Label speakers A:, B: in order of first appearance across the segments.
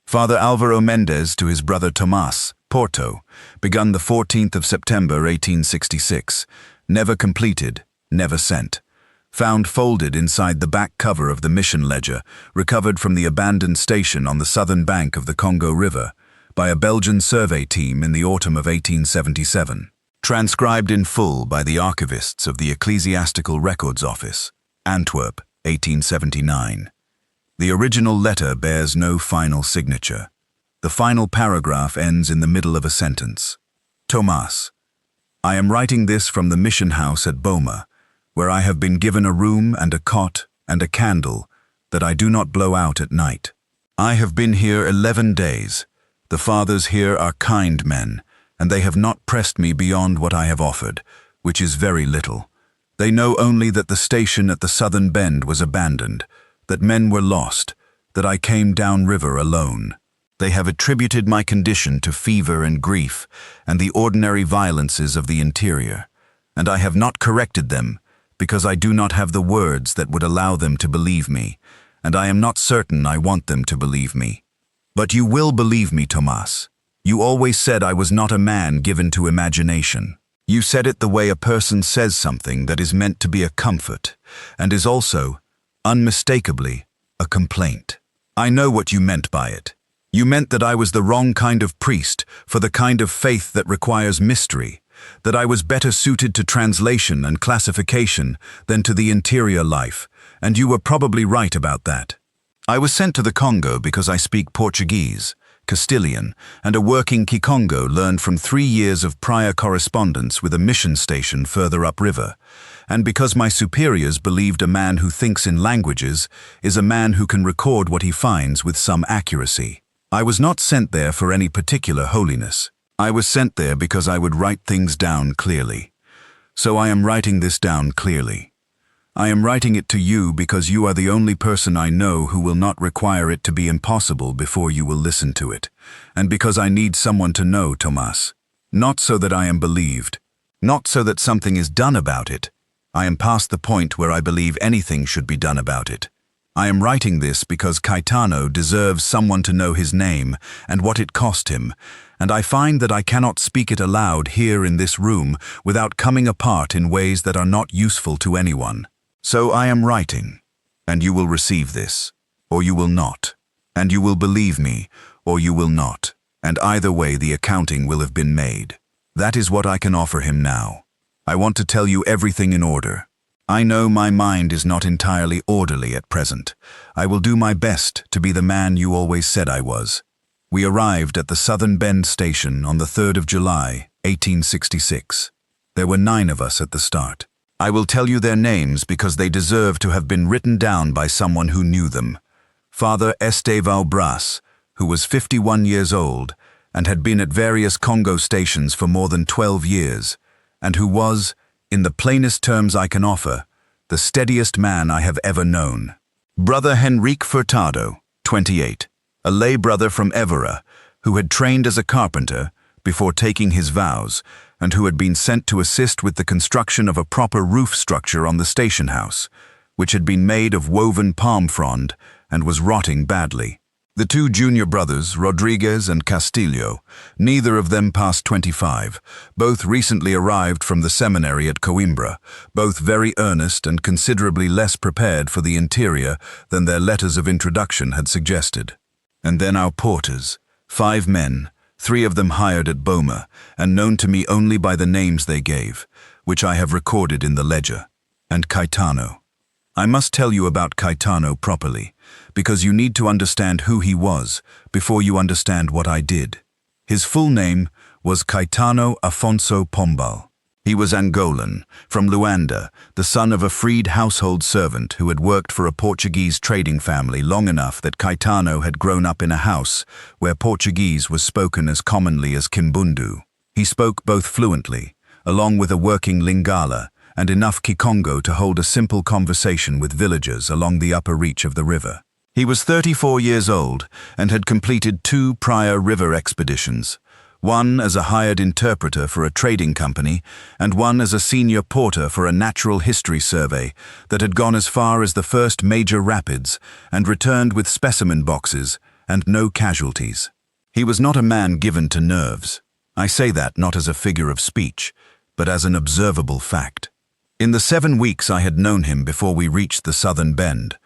A: Father Alvaro Mendez to his brother Tomas, Porto, begun the 14th of September 1866, never completed, never sent. Found folded inside the back cover of the mission ledger, recovered from the abandoned station on the southern bank of the Congo River, by a Belgian survey team in the autumn of 1877. Transcribed in full by the archivists of the Ecclesiastical Records Office, Antwerp, 1879. The original letter bears no final signature. The final paragraph ends in the middle of a sentence. Tomas, I am writing this from the mission house at Boma, where I have been given a room and a cot and a candle that I do not blow out at night. I have been here 11 days. The fathers here are kind men, and they have not pressed me beyond what I have offered, which is very little. They know only that the station at the southern bend was abandoned, that men were lost, that I came down river alone. They have attributed my condition to fever and grief and the ordinary violences of the interior, and I have not corrected them because I do not have the words that would allow them to believe me, and I am not certain I want them to believe me. But you will believe me, Tomas. You always said I was not a man given to imagination. You said it the way a person says something that is meant to be a comfort, and is also, unmistakably, a complaint. I know what you meant by it. You meant that I was the wrong kind of priest for the kind of faith that requires mystery, that I was better suited to translation and classification than to the interior life, and you were probably right about that. I was sent to the Congo because I speak Portuguese, Castilian, and a working Kikongo learned from 3 years of prior correspondence with a mission station further upriver, and because my superiors believed a man who thinks in languages is a man who can record what he finds with some accuracy. I was not sent there for any particular holiness. I was sent there because I would write things down clearly. So I am writing this down clearly. I am writing it to you because you are the only person I know who will not require it to be impossible before you will listen to it, and because I need someone to know, Tomas. Not so that I am believed, not so that something is done about it. I am past the point where I believe anything should be done about it. I am writing this because Caetano deserves someone to know his name and what it cost him, and I find that I cannot speak it aloud here in this room without coming apart in ways that are not useful to anyone. So I am writing, and you will receive this, or you will not, and you will believe me, or you will not, and either way the accounting will have been made. That is what I can offer him now. I want to tell you everything in order. I know my mind is not entirely orderly at present. I will do my best to be the man you always said I was. We arrived at the Southern Bend station on the 3rd of July, 1866. There were 9 of us at the start. I will tell you their names because they deserve to have been written down by someone who knew them. Father Estevão Brás, who was 51 years old and had been at various Congo stations for more than 12 years, and who was, in the plainest terms I can offer, the steadiest man I have ever known. Brother Henrique Furtado, 28, a lay brother from Évora, who had trained as a carpenter before taking his vows, and who had been sent to assist with the construction of a proper roof structure on the station house, which had been made of woven palm frond and was rotting badly. The 2 junior brothers, Rodriguez and Castillo, neither of them past 25, both recently arrived from the seminary at Coimbra, both very earnest and considerably less prepared for the interior than their letters of introduction had suggested. And then our porters, 5 men, 3 of them hired at Boma, and known to me only by the names they gave, which I have recorded in the ledger, and Caetano. I must tell you about Caetano properly, because you need to understand who he was before you understand what I did. His full name was Caetano Afonso Pombal. He was Angolan, from Luanda, the son of a freed household servant who had worked for a Portuguese trading family long enough that Caetano had grown up in a house where Portuguese was spoken as commonly as Kimbundu. He spoke both fluently, along with a working Lingala, and enough Kikongo to hold a simple conversation with villagers along the upper reach of the river. He was 34 years old and had completed 2 prior river expeditions, one as a hired interpreter for a trading company and one as a senior porter for a natural history survey that had gone as far as the first major rapids and returned with specimen boxes and no casualties. He was not a man given to nerves. I say that not as a figure of speech, but as an observable fact. In the 7 weeks I had known him before we reached the southern bend,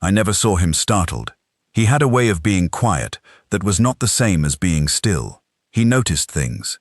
A: I never saw him startled. He had a way of being quiet that was not the same as being still. He noticed things.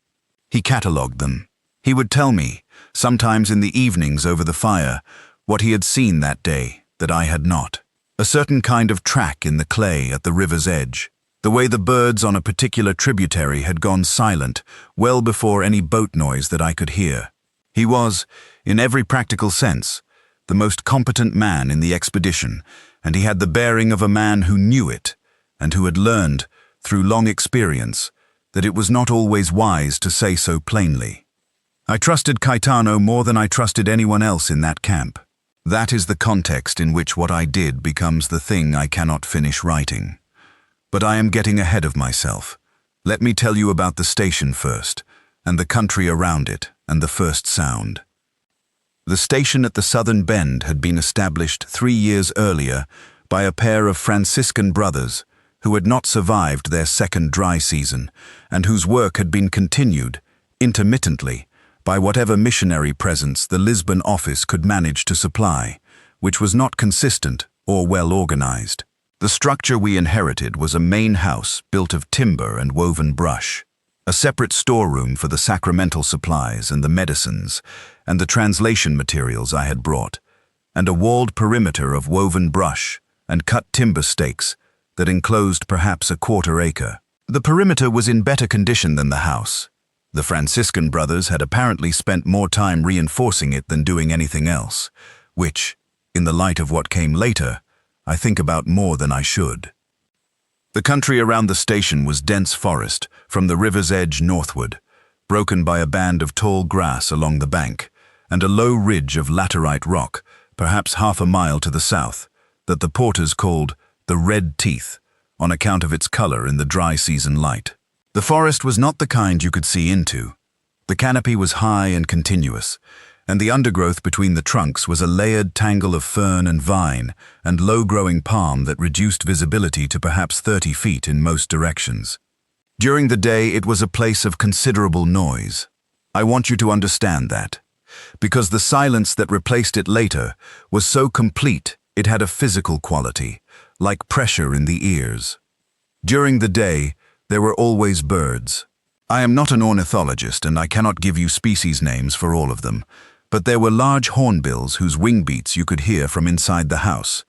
A: He catalogued them. He would tell me, sometimes in the evenings over the fire, what he had seen that day that I had not. A certain kind of track in the clay at the river's edge. The way the birds on a particular tributary had gone silent well before any boat noise that I could hear. He was, in every practical sense, the most competent man in the expedition, and he had the bearing of a man who knew it, and who had learned, through long experience, that it was not always wise to say so plainly. I trusted Caetano more than I trusted anyone else in that camp. That is the context in which what I did becomes the thing I cannot finish writing. But I am getting ahead of myself. Let me tell you about the station first, and the country around it, and the first sound. The station at the southern bend had been established 3 years earlier by a pair of Franciscan brothers who had not survived their second dry season, and whose work had been continued, intermittently, by whatever missionary presence the Lisbon office could manage to supply, which was not consistent or well organized. The structure we inherited was a main house built of timber and woven brush, a separate storeroom for the sacramental supplies and the medicines and the translation materials I had brought, and a walled perimeter of woven brush and cut timber stakes that enclosed perhaps a 1/4 acre. The perimeter was in better condition than the house. The Franciscan brothers had apparently spent more time reinforcing it than doing anything else, which, in the light of what came later, I think about more than I should. The country around the station was dense forest from the river's edge northward, broken by a band of tall grass along the bank, and a low ridge of laterite rock, perhaps 1/2 mile to the south, that the porters called the Red Teeth, on account of its color in the dry season light. The forest was not the kind you could see into. The canopy was high and continuous, and the undergrowth between the trunks was a layered tangle of fern and vine and low-growing palm that reduced visibility to perhaps 30 feet in most directions. During the day, it was a place of considerable noise. I want you to understand that, because the silence that replaced it later was so complete it had a physical quality, like pressure in the ears. During the day, there were always birds. I am not an ornithologist and I cannot give you species names for all of them, but there were large hornbills whose wing beats you could hear from inside the house,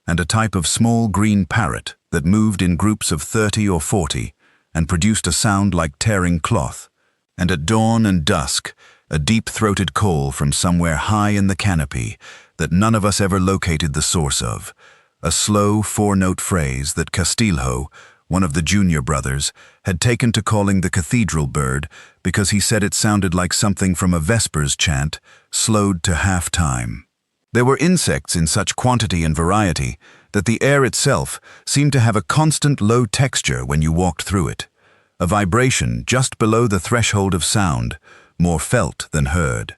A: and a type of small green parrot that moved in groups of 30 or 40 and produced a sound like tearing cloth, and at dawn and dusk, a deep-throated call from somewhere high in the canopy that none of us ever located the source of, a slow 4-note phrase that Castilho, one of the junior brothers, had taken to calling the cathedral bird because he said it sounded like something from a Vespers chant, slowed to half-time. There were insects in such quantity and variety that the air itself seemed to have a constant low texture when you walked through it, a vibration just below the threshold of sound, more felt than heard.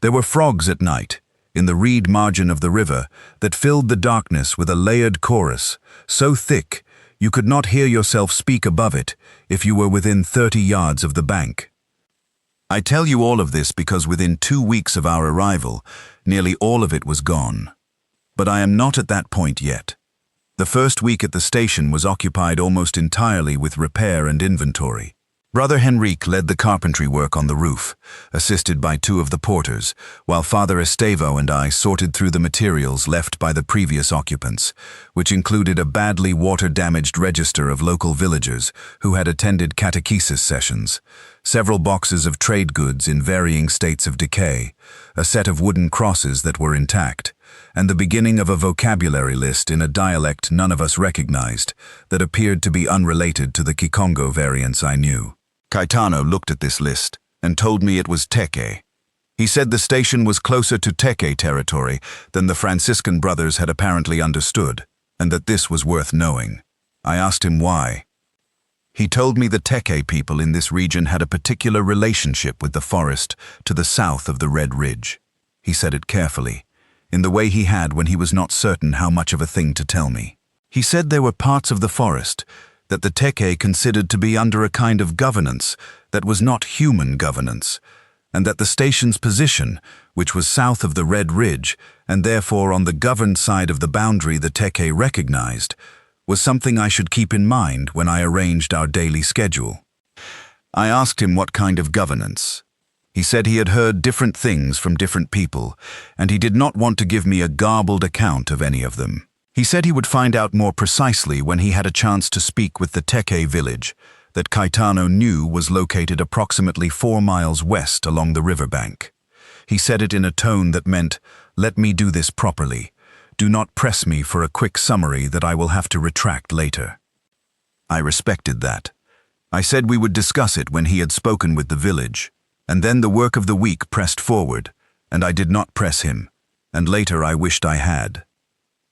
A: There were frogs at night, in the reed margin of the river, that filled the darkness with a layered chorus, so thick you could not hear yourself speak above it if you were within 30 yards of the bank. I tell you all of this because within 2 weeks of our arrival, nearly all of it was gone. But I am not at that point yet. The first week at the station was occupied almost entirely with repair and inventory. Brother Henrique led the carpentry work on the roof, assisted by 2 of the porters, while Father Estevão and I sorted through the materials left by the previous occupants, which included a badly water-damaged register of local villagers who had attended catechesis sessions, several boxes of trade goods in varying states of decay, a set of wooden crosses that were intact, and the beginning of a vocabulary list in a dialect none of us recognized that appeared to be unrelated to the Kikongo variants I knew. Caetano looked at this list and told me it was Teke. He said the station was closer to Teke territory than the Franciscan brothers had apparently understood, and that this was worth knowing. I asked him why. He told me the Teke people in this region had a particular relationship with the forest to the south of the Red Ridge. He said it carefully, in the way he had when he was not certain how much of a thing to tell me. He said there were parts of the forest, that the Teke considered to be under a kind of governance that was not human governance, and that the station's position, which was south of the Red Ridge, and therefore on the governed side of the boundary the Teke recognized, was something I should keep in mind when I arranged our daily schedule. I asked him what kind of governance. He said he had heard different things from different people, and he did not want to give me a garbled account of any of them. He said he would find out more precisely when he had a chance to speak with the Teke village, that Caetano knew was located approximately 4 miles west along the riverbank. He said it in a tone that meant, "Let me do this properly. Do not press me for a quick summary that I will have to retract later." I respected that. I said we would discuss it when he had spoken with the village, and then the work of the week pressed forward, and I did not press him, and later I wished I had.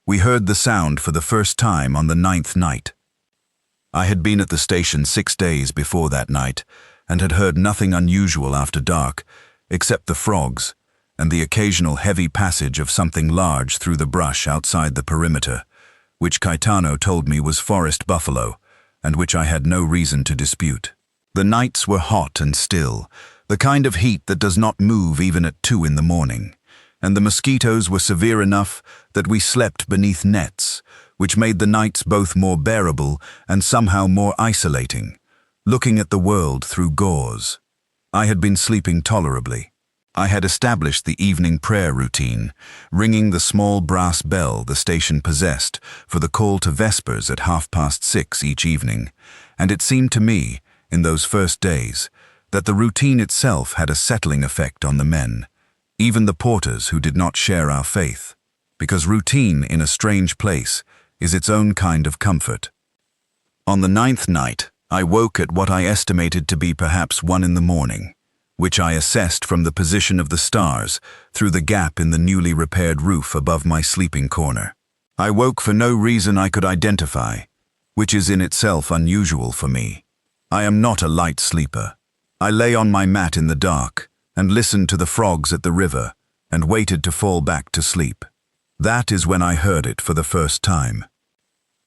A: We heard the sound for the first time on the 9th night. I had been at the station 6 days before that night, and had heard nothing unusual after dark, except the frogs, and the occasional heavy passage of something large through the brush outside the perimeter, which Caetano told me was forest buffalo, and which I had no reason to dispute. The nights were hot and still, the kind of heat that does not move even at 2 in the morning, and the mosquitoes were severe enough that we slept beneath nets, which made the nights both more bearable and somehow more isolating, looking at the world through gauze. I had been sleeping tolerably. I had established the evening prayer routine, ringing the small brass bell the station possessed for the call to vespers at 6:30 each evening, and it seemed to me, in those first days, that the routine itself had a settling effect on the men, even the porters who did not share our faith, because routine in a strange place is its own kind of comfort. On the 9th night, I woke at what I estimated to be perhaps 1 in the morning, which I assessed from the position of the stars through the gap in the newly repaired roof above my sleeping corner. I woke for no reason I could identify, which is in itself unusual for me. I am not a light sleeper. I lay on my mat in the dark and listened to the frogs at the river and waited to fall back to sleep. That is when I heard it for the first time.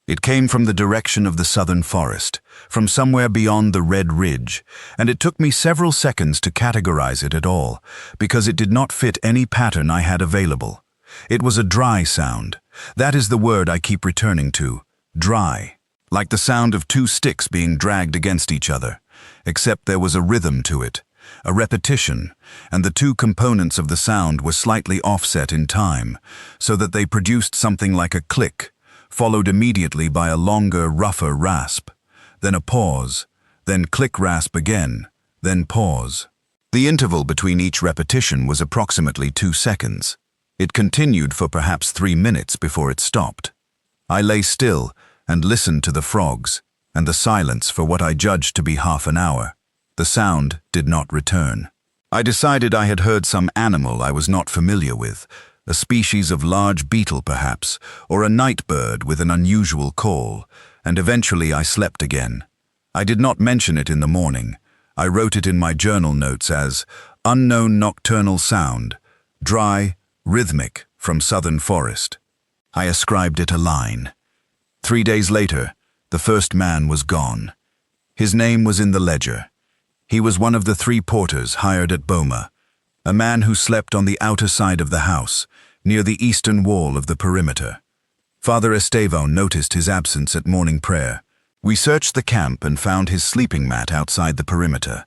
A: It came from the direction of the southern forest, from somewhere beyond the Red Ridge, and it took me several seconds to categorize it at all, because it did not fit any pattern I had available. It was a dry sound. That is the word I keep returning to, dry, like the sound of 2 sticks being dragged against each other, except there was a rhythm to it, a repetition, and the 2 components of the sound were slightly offset in time, so that they produced something like a click, followed immediately by a longer, rougher rasp, then a pause, then click rasp again, then pause. The interval between each repetition was approximately 2 seconds. It continued for perhaps 3 minutes before it stopped. I lay still and listened to the frogs, and the silence for what I judged to be half an hour. The sound did not return. I decided I had heard some animal I was not familiar with, a species of large beetle perhaps, or a night bird with an unusual call, and eventually I slept again. I did not mention it in the morning. I wrote it in my journal notes as unknown nocturnal sound, dry, rhythmic, from southern forest. I ascribed it a line. 3 days later, the first man was gone. His name was in the ledger. He was one of the 3 porters hired at Boma, a man who slept on the outer side of the house, near the eastern wall of the perimeter. Father Estevão noticed his absence at morning prayer. We searched the camp and found his sleeping mat outside the perimeter,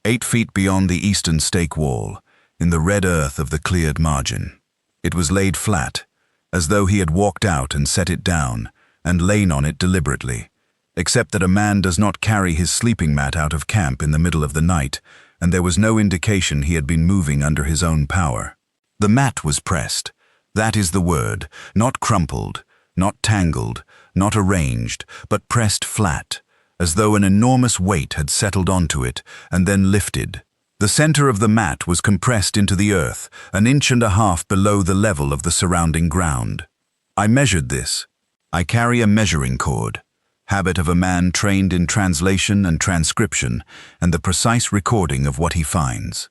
A: 8 feet beyond the eastern stake wall, in the red earth of the cleared margin. It was laid flat, as though he had walked out and set it down, and lain on it deliberately, except that a man does not carry his sleeping mat out of camp in the middle of the night, and there was no indication he had been moving under his own power. The mat was pressed. That is the word, not crumpled, not tangled, not arranged, but pressed flat, as though an enormous weight had settled onto it and then lifted. The center of the mat was compressed into the earth, 1.5 inches below the level of the surrounding ground. I measured this. I carry a measuring cord, habit of a man trained in translation and transcription and the precise recording of what he finds.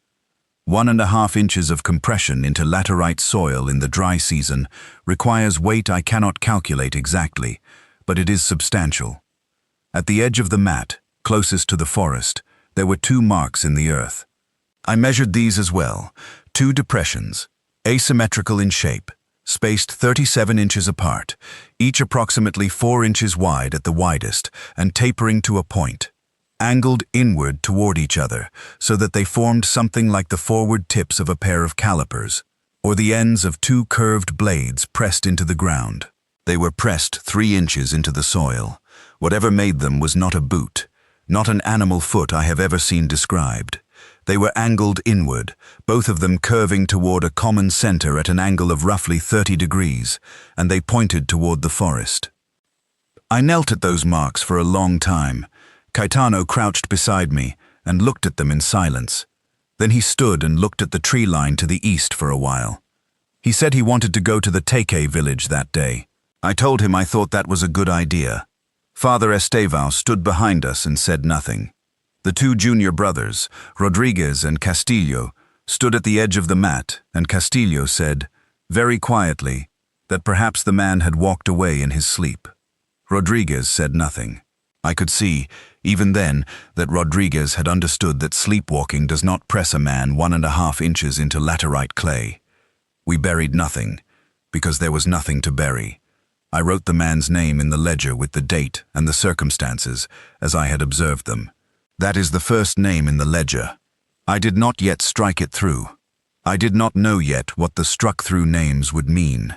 A: 1.5 inches of compression into laterite soil in the dry season requires weight I cannot calculate exactly, but it is substantial. At the edge of the mat, closest to the forest, there were 2 marks in the earth. I measured these as well, 2 depressions, asymmetrical in shape, spaced 37 inches apart, each approximately 4 inches wide at the widest and tapering to a point, angled inward toward each other so that they formed something like the forward tips of a pair of calipers, or the ends of 2 curved blades pressed into the ground. They were pressed 3 inches into the soil. Whatever made them was not a boot, not an animal foot I have ever seen described. They were angled inward, both of them curving toward a common center at an angle of roughly 30 degrees, and they pointed toward the forest. I knelt at those marks for a long time. Caetano crouched beside me and looked at them in silence. Then he stood and looked at the tree line to the east for a while. He said he wanted to go to the Teke village that day. I told him I thought that was a good idea. Father Estevão stood behind us and said nothing. The 2 junior brothers, Rodriguez and Castillo, stood at the edge of the mat, and Castillo said, very quietly, that perhaps the man had walked away in his sleep. Rodriguez said nothing. I could see, even then, that Rodriguez had understood that sleepwalking does not press a man 1.5 inches into laterite clay. We buried nothing, because there was nothing to bury. I wrote the man's name in the ledger with the date and the circumstances, as I had observed them. That is the first name in the ledger. I did not yet strike it through. I did not know yet what the struck-through names would mean.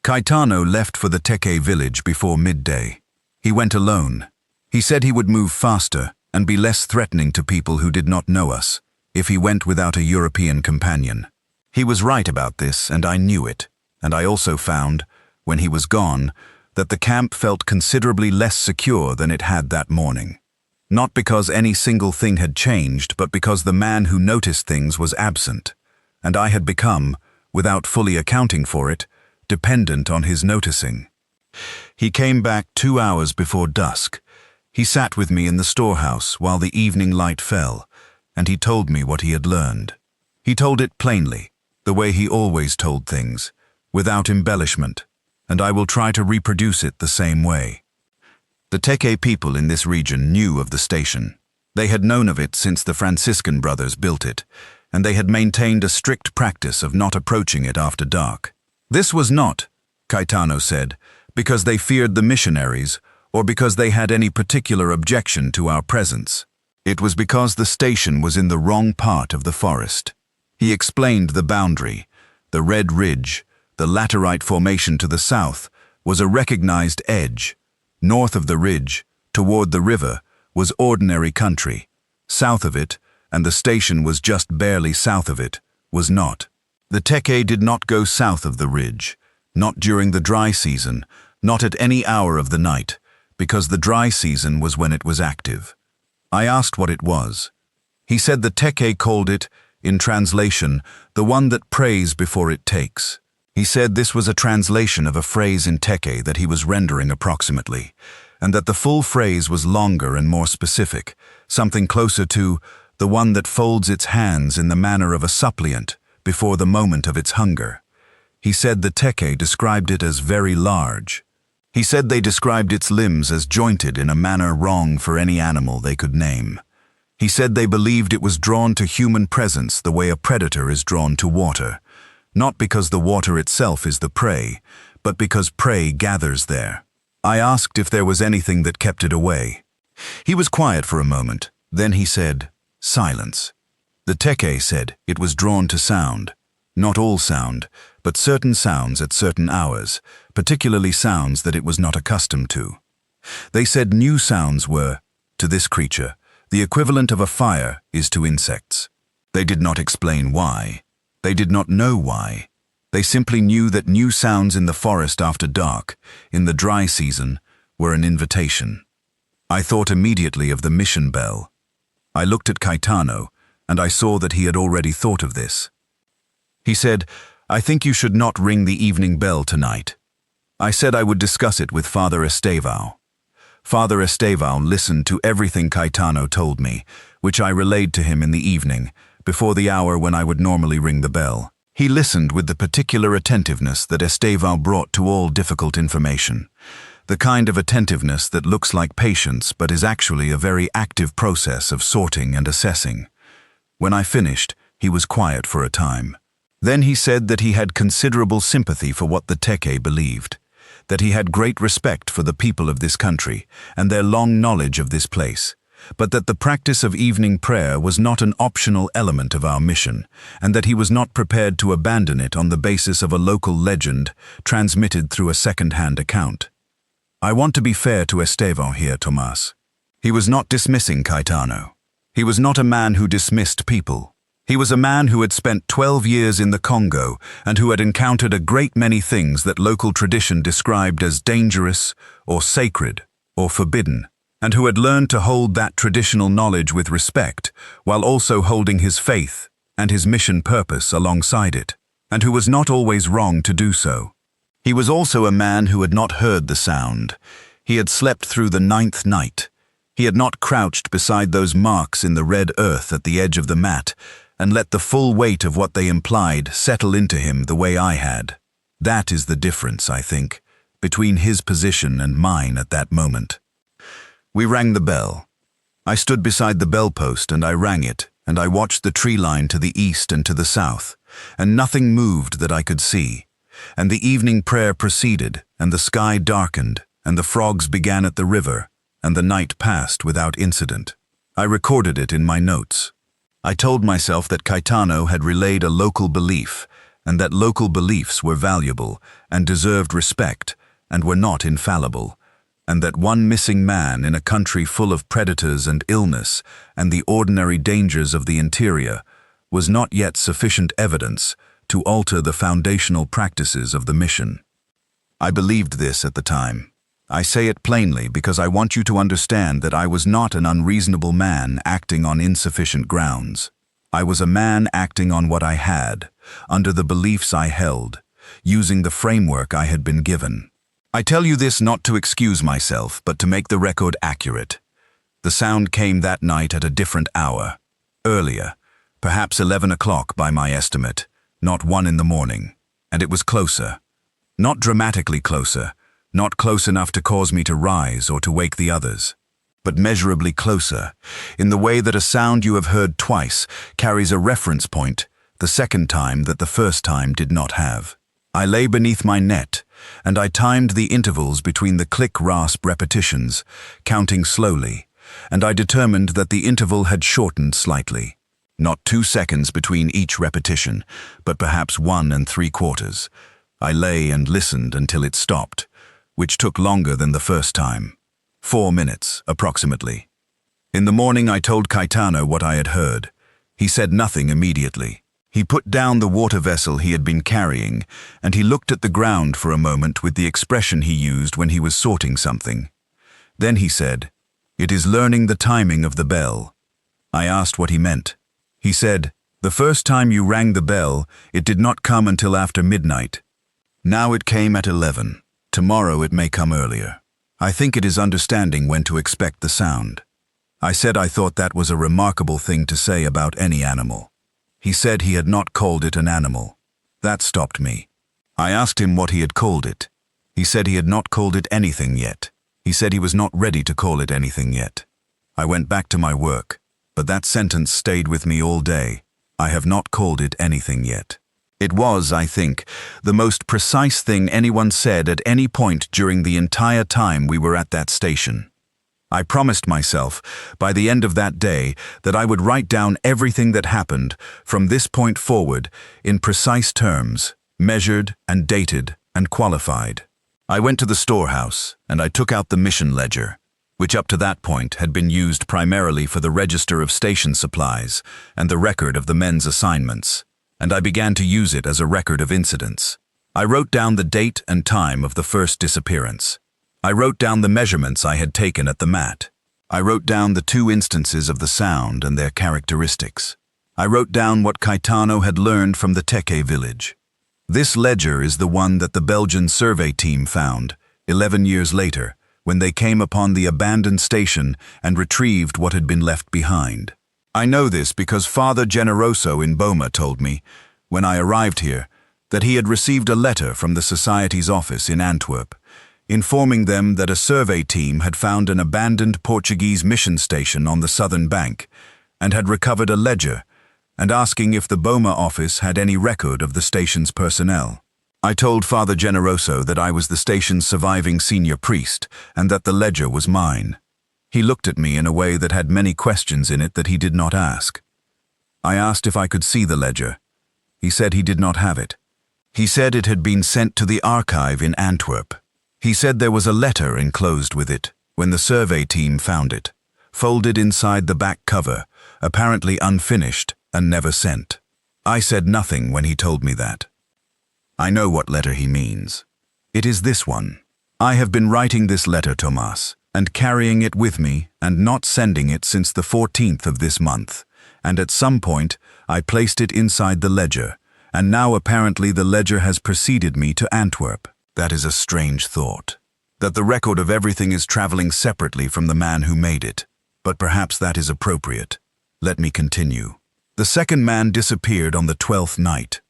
A: Caetano left for the Teke village before midday. He went alone. He said he would move faster and be less threatening to people who did not know us if he went without a European companion. He was right about this, and I knew it, and I also found, when he was gone, that the camp felt considerably less secure than it had that morning. Not because any single thing had changed, but because the man who noticed things was absent, and I had become, without fully accounting for it, dependent on his noticing. He came back 2 hours before dusk. He sat with me in the storehouse while the evening light fell, and he told me what he had learned. He told it plainly, the way he always told things, without embellishment, and I will try to reproduce it the same way. The Teke people in this region knew of the station. They had known of it since the Franciscan brothers built it, and they had maintained a strict practice of not approaching it after dark. This was not, Caetano said, because they feared the missionaries or because they had any particular objection to our presence. It was because the station was in the wrong part of the forest. He explained the boundary. The red ridge, the laterite formation to the south, was a recognized edge. North of the ridge, toward the river, was ordinary country. South of it, and the station was just barely south of it, was not. The Teke did not go south of the ridge, not during the dry season, not at any hour of the night, because the dry season was when it was active. I asked what it was. He said the Teke called it, in translation, the one that prays before it takes. He said this was a translation of a phrase in Teke that he was rendering approximately, and that the full phrase was longer and more specific, something closer to the one that folds its hands in the manner of a suppliant before the moment of its hunger. He said the Teke described it as very large. He said they described its limbs as jointed in a manner wrong for any animal they could name. He said they believed it was drawn to human presence the way a predator is drawn to water, not because the water itself is the prey, but because prey gathers there. I asked if there was anything that kept it away. He was quiet for a moment, then he said, "Silence." The Teke said it was drawn to sound. Not all sound, but certain sounds at certain hours, particularly sounds that it was not accustomed to. They said new sounds were, to this creature, the equivalent of a fire is to insects. They did not explain why. They did not know why. They simply knew that new sounds in the forest after dark, in the dry season, were an invitation. I thought immediately of the mission bell. I looked at Caetano, and I saw that he had already thought of this. He said, "I think you should not ring the evening bell tonight." I said I would discuss it with Father Estevão. Father Estevão listened to everything Caetano told me, which I relayed to him in the evening, before the hour when I would normally ring the bell. He listened with the particular attentiveness that Estevão brought to all difficult information. The kind of attentiveness that looks like patience but is actually a very active process of sorting and assessing. When I finished, he was quiet for a time. Then he said that he had considerable sympathy for what the Teke believed, that he had great respect for the people of this country and their long knowledge of this place, but that the practice of evening prayer was not an optional element of our mission, and that he was not prepared to abandon it on the basis of a local legend transmitted through a second-hand account. I want to be fair to Estevão here, Tomás. He was not dismissing Caetano. He was not a man who dismissed people. He was a man who had spent 12 years in the Congo and who had encountered a great many things that local tradition described as dangerous or sacred or forbidden, and who had learned to hold that traditional knowledge with respect while also holding his faith and his mission purpose alongside it, and who was not always wrong to do so. He was also a man who had not heard the sound. He had slept through the 9th night. He had not crouched beside those marks in the red earth at the edge of the mat and let the full weight of what they implied settle into him the way I had. That is the difference, I think, between his position and mine at that moment. We rang the bell. I stood beside the bell post and I rang it, and I watched the tree line to the east and to the south, and nothing moved that I could see. And the evening prayer proceeded, and the sky darkened, and the frogs began at the river, and the night passed without incident. I recorded it in my notes. I told myself that Caetano had relayed a local belief, and that local beliefs were valuable and deserved respect and were not infallible, and that one missing man in a country full of predators and illness and the ordinary dangers of the interior was not yet sufficient evidence to alter the foundational practices of the mission. I believed this at the time. I say it plainly because I want you to understand that I was not an unreasonable man acting on insufficient grounds. I was a man acting on what I had, under the beliefs I held, using the framework I had been given. I tell you this not to excuse myself, but to make the record accurate. The sound came that night at a different hour, earlier, perhaps 11 o'clock by my estimate, not 1 in the morning, and it was closer. Not dramatically closer, not close enough to cause me to rise or to wake the others, but measurably closer, in the way that a sound you have heard twice carries a reference point, the second time that the first time did not have. I lay beneath my net, and I timed the intervals between the click-rasp repetitions, counting slowly, and I determined that the interval had shortened slightly. Not 2 seconds between each repetition, but perhaps 1 3/4. I lay and listened until it stopped, which took longer than the first time. 4 minutes, approximately. In the morning I told Caetano what I had heard. He said nothing immediately. He put down the water vessel he had been carrying, and he looked at the ground for a moment with the expression he used when he was sorting something. Then he said, "It is learning the timing of the bell." I asked what he meant. He said, "The first time you rang the bell, it did not come until after midnight. Now it came at 11. Tomorrow it may come earlier. I think it is understanding when to expect the sound." I said I thought that was a remarkable thing to say about any animal. He said he had not called it an animal. That stopped me. I asked him what he had called it. He said he had not called it anything yet. He said he was not ready to call it anything yet. I went back to my work, but that sentence stayed with me all day. I have not called it anything yet. It was, I think, the most precise thing anyone said at any point during the entire time we were at that station. I promised myself, by the end of that day, that I would write down everything that happened, from this point forward, in precise terms, measured and dated and qualified. I went to the storehouse, and I took out the mission ledger, which up to that point had been used primarily for the register of station supplies and the record of the men's assignments, and I began to use it as a record of incidents. I wrote down the date and time of the first disappearance. I wrote down the measurements I had taken at the mat. I wrote down the 2 instances of the sound and their characteristics. I wrote down what Caetano had learned from the Teke village. This ledger is the one that the Belgian survey team found, 11 years later, when they came upon the abandoned station and retrieved what had been left behind. I know this because Father Generoso in Boma told me, when I arrived here, that he had received a letter from the Society's office in Antwerp. informing them that a survey team had found an abandoned Portuguese mission station on the southern bank and had recovered a ledger, and asking if the Boma office had any record of the station's personnel. I told Father Generoso that I was the station's surviving senior priest and that the ledger was mine. He looked at me in a way that had many questions in it that he did not ask. I asked if I could see the ledger. He said he did not have it. He said it had been sent to the archive in Antwerp. He said there was a letter enclosed with it when the survey team found it, folded inside the back cover, apparently unfinished and never sent. I said nothing when he told me that. I know what letter he means. It is this one. I have been writing this letter, Tomas, and carrying it with me and not sending it since the 14th of this month, and at some point I placed it inside the ledger, and now apparently the ledger has preceded me to Antwerp. That is a strange thought, that the record of everything is traveling separately from the man who made it, but perhaps that is appropriate. Let me continue. The second man disappeared on the 12th night.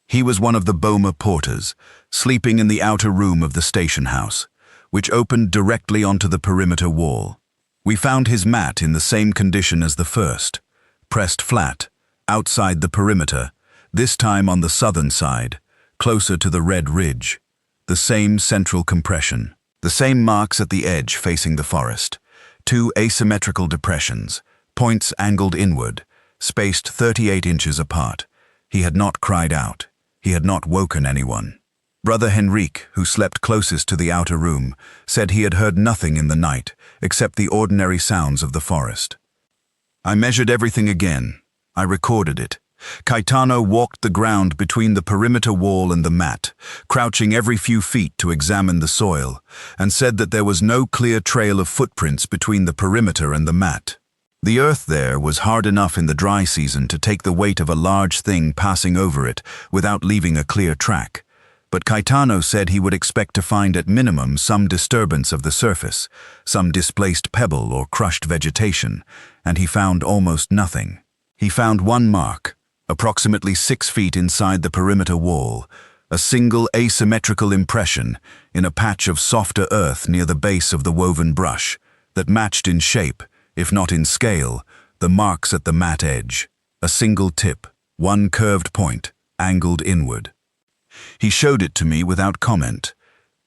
A: He was one of the Boma porters, sleeping in the outer room of the station house, which opened directly onto the perimeter wall. We found his mat in the same condition as the first, pressed flat, outside the perimeter, this time on the southern side, closer to the red ridge. The same central compression, the same marks at the edge facing the forest, 2 asymmetrical depressions, points angled inward, spaced 38 inches apart. He had not cried out. He had not woken anyone. Brother Henrique, who slept closest to the outer room, said he had heard nothing in the night except the ordinary sounds of the forest. I measured everything again. I recorded it. Caetano walked the ground between the perimeter wall and the mat, crouching every few feet to examine the soil, and said that there was no clear trail of footprints between the perimeter and the mat. The earth there was hard enough in the dry season to take the weight of a large thing passing over it without leaving a clear track, but Caetano said he would expect to find at minimum some disturbance of the surface, some displaced pebble or crushed vegetation, and he found almost nothing. He found one mark, approximately 6 feet inside the perimeter wall, a single asymmetrical impression in a patch of softer earth near the base of the woven brush that matched in shape, if not in scale, the marks at the mat edge, a single tip, one curved point, angled inward. He showed it to me without comment.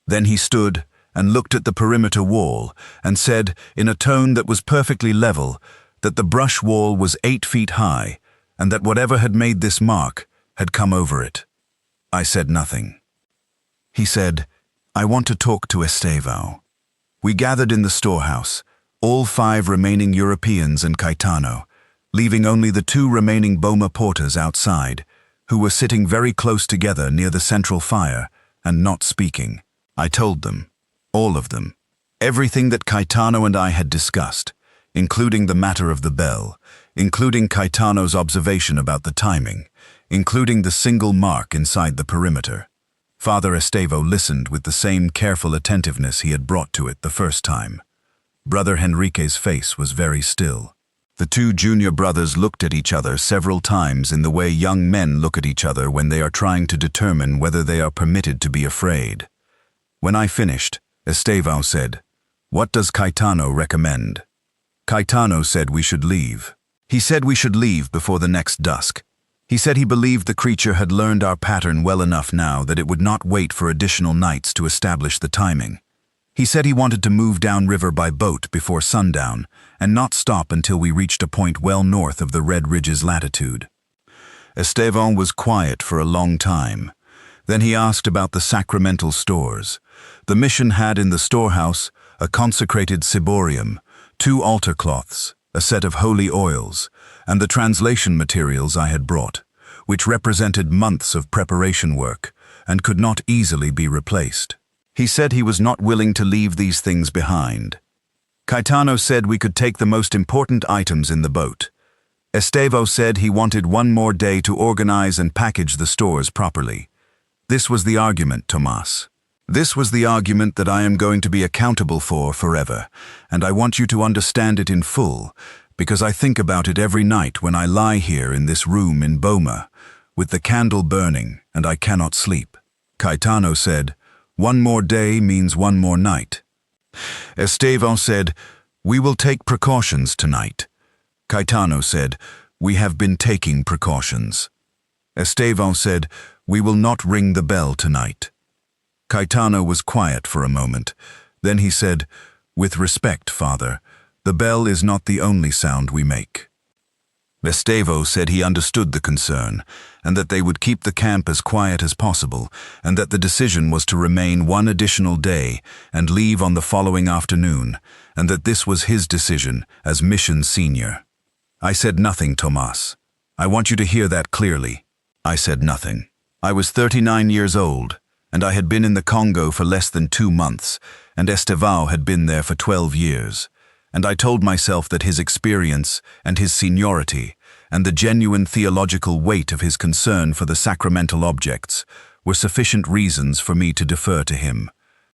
A: Then he stood and looked at the perimeter wall and said, in a tone that was perfectly level, that the brush wall was 8 feet high and that whatever had made this mark had come over it. I said nothing. He said, "I want to talk to Estevão." We gathered in the storehouse, all 5 remaining Europeans and Caetano, leaving only the 2 remaining Boma porters outside, who were sitting very close together near the central fire and not speaking. I told them, all of them, everything that Caetano and I had discussed, including the matter of the bell, including Caetano's observation about the timing, including the single mark inside the perimeter. Father Estevão listened with the same careful attentiveness he had brought to it the first time. Brother Henrique's face was very still. The 2 junior brothers looked at each other several times in the way young men look at each other when they are trying to determine whether they are permitted to be afraid. When I finished, Estevão said, "What does Caetano recommend?" Caetano said we should leave. He said we should leave before the next dusk. He said he believed the creature had learned our pattern well enough now that it would not wait for additional nights to establish the timing. He said he wanted to move downriver by boat before sundown and not stop until we reached a point well north of the Red Ridge's latitude. Estevão was quiet for a long time. Then he asked about the sacramental stores. The mission had in the storehouse a consecrated ciborium, 2 altar cloths, a set of holy oils, and the translation materials I had brought, which represented months of preparation work and could not easily be replaced. He said he was not willing to leave these things behind. Caetano said we could take the most important items in the boat. Estevão said he wanted 1 more day to organize and package the stores properly. This was the argument, Tomas. This was the argument that I am going to be accountable for forever, and I want you to understand it in full, because I think about it every night when I lie here in this room in Boma, with the candle burning, and I cannot sleep. Caetano said, One more day means one more night. Estevan said, "We will take precautions tonight." Caetano said, "We have been taking precautions." Estevan said, "We will not ring the bell tonight." Caetano was quiet for a moment. Then he said, "With respect, Father, the bell is not the only sound we make." Estevan said he understood the concern, and that they would keep the camp as quiet as possible, and that the decision was to remain one additional day and leave on the following afternoon, and that this was his decision as mission senior. I said nothing, Tomas. I want you to hear that clearly. I said nothing. I was 39 years old, and I had been in the Congo for less than 2 months, and Estevão had been there for 12 years. And I told myself that his experience and his seniority and the genuine theological weight of his concern for the sacramental objects were sufficient reasons for me to defer to him.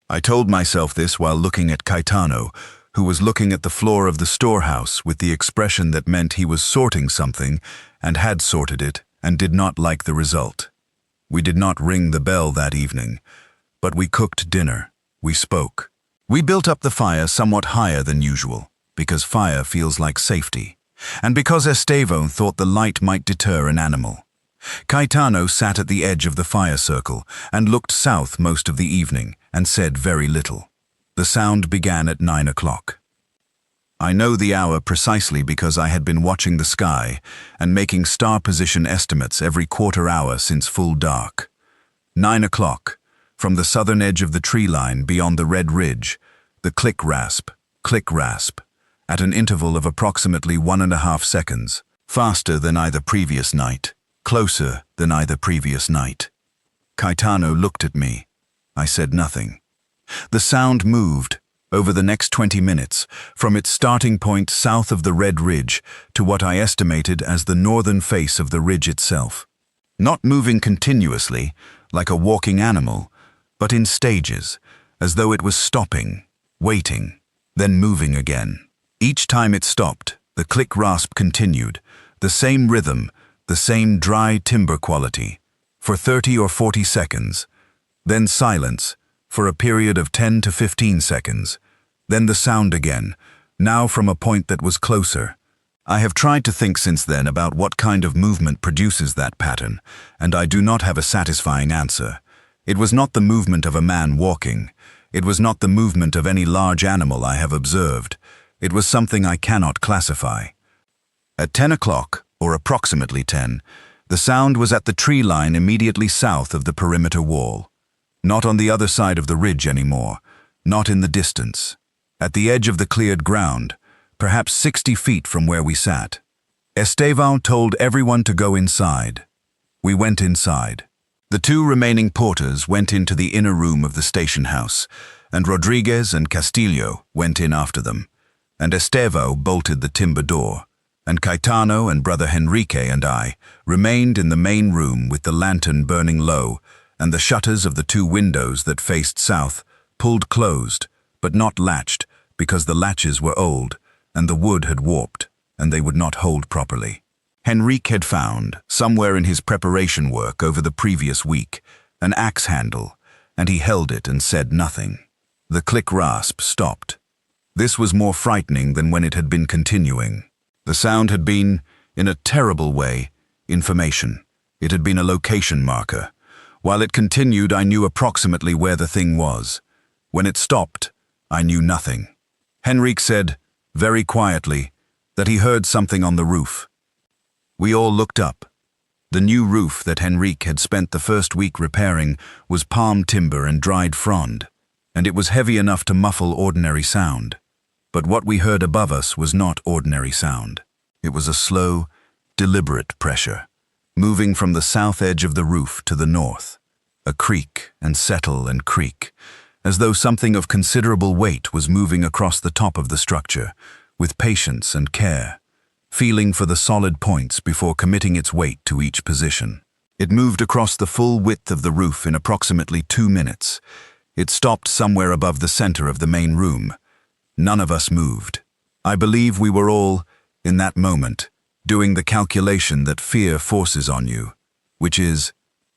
A: I told myself this while looking at Caetano, who was looking at the floor of the storehouse with the expression that meant he was sorting something and had sorted it and did not like the result. We did not ring the bell that evening, but we cooked dinner. We spoke. We built up the fire somewhat higher than usual, because fire feels like safety, and because Estevão thought the light might deter an animal. Caetano sat at the edge of the fire circle and looked south most of the evening and said very little. The sound began at 9 o'clock. I know the hour precisely because I had been watching the sky and making star position estimates every quarter hour since full dark. 9 o'clock. From the southern edge of the tree line beyond the red ridge, the click-rasp, at an interval of approximately 1.5 seconds, faster than either previous night, closer than either previous night. Caetano looked at me. I said nothing. The sound moved, over the next 20 minutes, from its starting point south of the red ridge to what I estimated as the northern face of the ridge itself. Not moving continuously, like a walking animal, but in stages, as though it was stopping, waiting, then moving again. Each time it stopped, the click-rasp continued, the same rhythm, the same dry timber quality, for 30 or 40 seconds, then silence, for a period of 10 to 15 seconds, then the sound again, now from a point that was closer. I have tried to think since then about what kind of movement produces that pattern, and I do not have a satisfying answer. It was not the movement of a man walking. It was not the movement of any large animal I have observed. It was something I cannot classify. At 10 o'clock, or approximately 10, the sound was at the tree line immediately south of the perimeter wall. Not on the other side of the ridge anymore, not in the distance. At the edge of the cleared ground, perhaps 60 feet from where we sat. Estevão told everyone to go inside. We went inside. The 2 remaining porters went into the inner room of the station house, and Rodriguez and Castillo went in after them, and Estevão bolted the timber door, and Caetano and Brother Henrique and I remained in the main room with the lantern burning low, and the shutters of the 2 windows that faced south pulled closed, but not latched, because the latches were old, and the wood had warped, and they would not hold properly. Henrique had found, somewhere in his preparation work over the previous week, an axe handle, and he held it and said nothing. The click-rasp stopped. This was more frightening than when it had been continuing. The sound had been, in a terrible way, information. It had been a location marker. While it continued, I knew approximately where the thing was. When it stopped, I knew nothing. Henrique said, very quietly, that he heard something on the roof. We all looked up. The new roof that Henrique had spent the first week repairing was palm timber and dried frond, and it was heavy enough to muffle ordinary sound. But what we heard above us was not ordinary sound. It was a slow, deliberate pressure, moving from the south edge of the roof to the north. A creak and settle and creak, as though something of considerable weight was moving across the top of the structure, with patience and care, feeling for the solid points before committing its weight to each position. It moved across the full width of the roof in approximately 2 minutes. It stopped somewhere above the center of the main room. None of us moved. I believe we were all, in that moment, doing the calculation that fear forces on you, which is,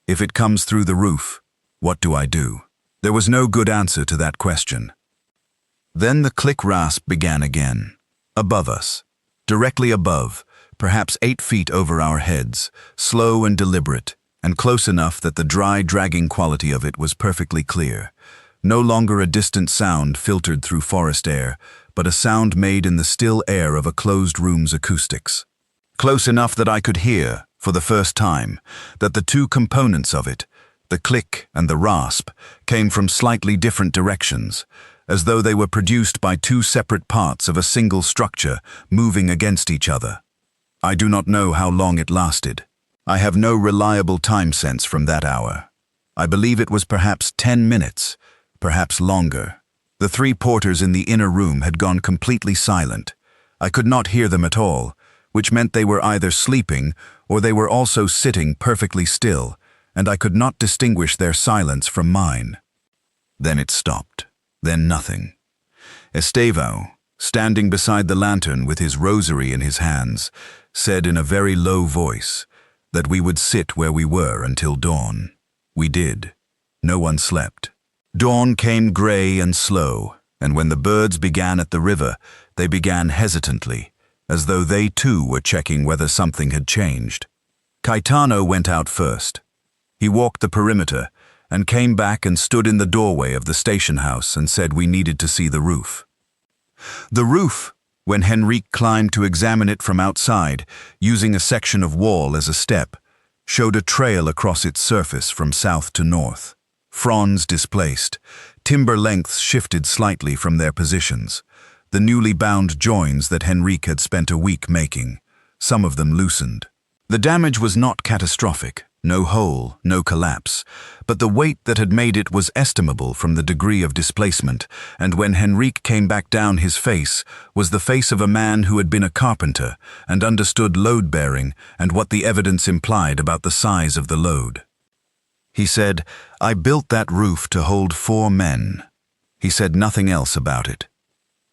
A: if it comes through the roof, what do I do? There was no good answer to that question. Then the click-rasp began again. Above us, directly above, perhaps 8 feet over our heads, slow and deliberate, and close enough that the dry, dragging quality of it was perfectly clear. No longer a distant sound filtered through forest air, but a sound made in the still air of a closed room's acoustics. Close enough that I could hear, for the first time, that the two components of it, the click and the rasp, came from slightly different directions, as though they were produced by two separate parts of a single structure moving against each other. I do not know how long it lasted. I have no reliable time sense from that hour. I believe it was perhaps 10 minutes, perhaps longer. The 3 porters in the inner room had gone completely silent. I could not hear them at all, which meant they were either sleeping or they were also sitting perfectly still, and I could not distinguish their silence from mine. Then it stopped. Then nothing. Estevão, standing beside the lantern with his rosary in his hands, said in a very low voice that we would sit where we were until dawn. We did. No one slept. Dawn came gray and slow, and when the birds began at the river, they began hesitantly, as though they too were checking whether something had changed. Caetano went out first. He walked the perimeter, and came back and stood in the doorway of the station house and said we needed to see the roof. The roof, when Henrique climbed to examine it from outside, using a section of wall as a step, showed a trail across its surface from south to north. Fronds displaced, timber lengths shifted slightly from their positions, the newly bound joins that Henrique had spent a week making. Some of them loosened. The damage was not catastrophic. No hole, no collapse, but the weight that had made it was estimable from the degree of displacement, and when Henrique came back down, his face was the face of a man who had been a carpenter and understood load-bearing and what the evidence implied about the size of the load. He said, "I built that roof to hold 4 men." He said nothing else about it.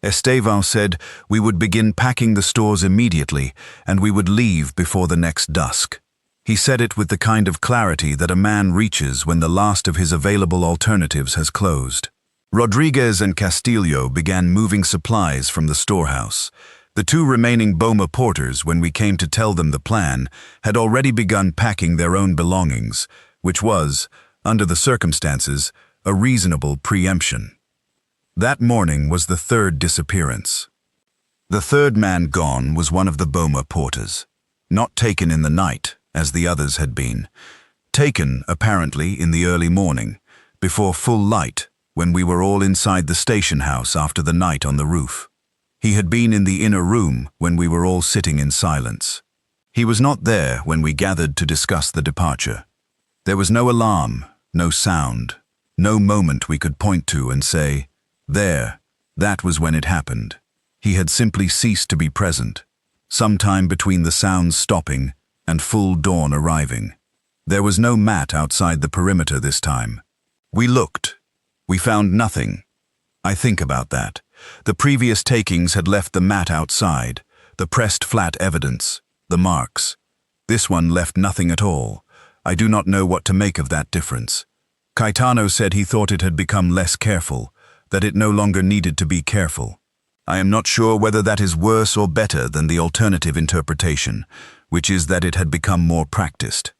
A: Estevão said we would begin packing the stores immediately and we would leave before the next dusk. He said it with the kind of clarity that a man reaches when the last of his available alternatives has closed. Rodriguez and Castillo began moving supplies from the storehouse. The 2 remaining Boma porters, when we came to tell them the plan, had already begun packing their own belongings, which was, under the circumstances, a reasonable preemption. That morning was the 3rd disappearance. The 3rd man gone was one of the Boma porters, not taken in the night, as the others had been. Taken, apparently, in the early morning, before full light, when we were all inside the station house after the night on the roof. He had been in the inner room when we were all sitting in silence. He was not there when we gathered to discuss the departure. There was no alarm, no sound, no moment we could point to and say, "There, that was when it happened." He had simply ceased to be present, sometime between the sounds stopping and full dawn arriving. There was no mat outside the perimeter this time. We looked. We found nothing. I think about that. The previous takings had left the mat outside, the pressed flat evidence, the marks. This one left nothing at all. I do not know what to make of that difference. Caetano said he thought it had become less careful, that it no longer needed to be careful. I am not sure whether that is worse or better than the alternative interpretation, which is that it had become more practiced.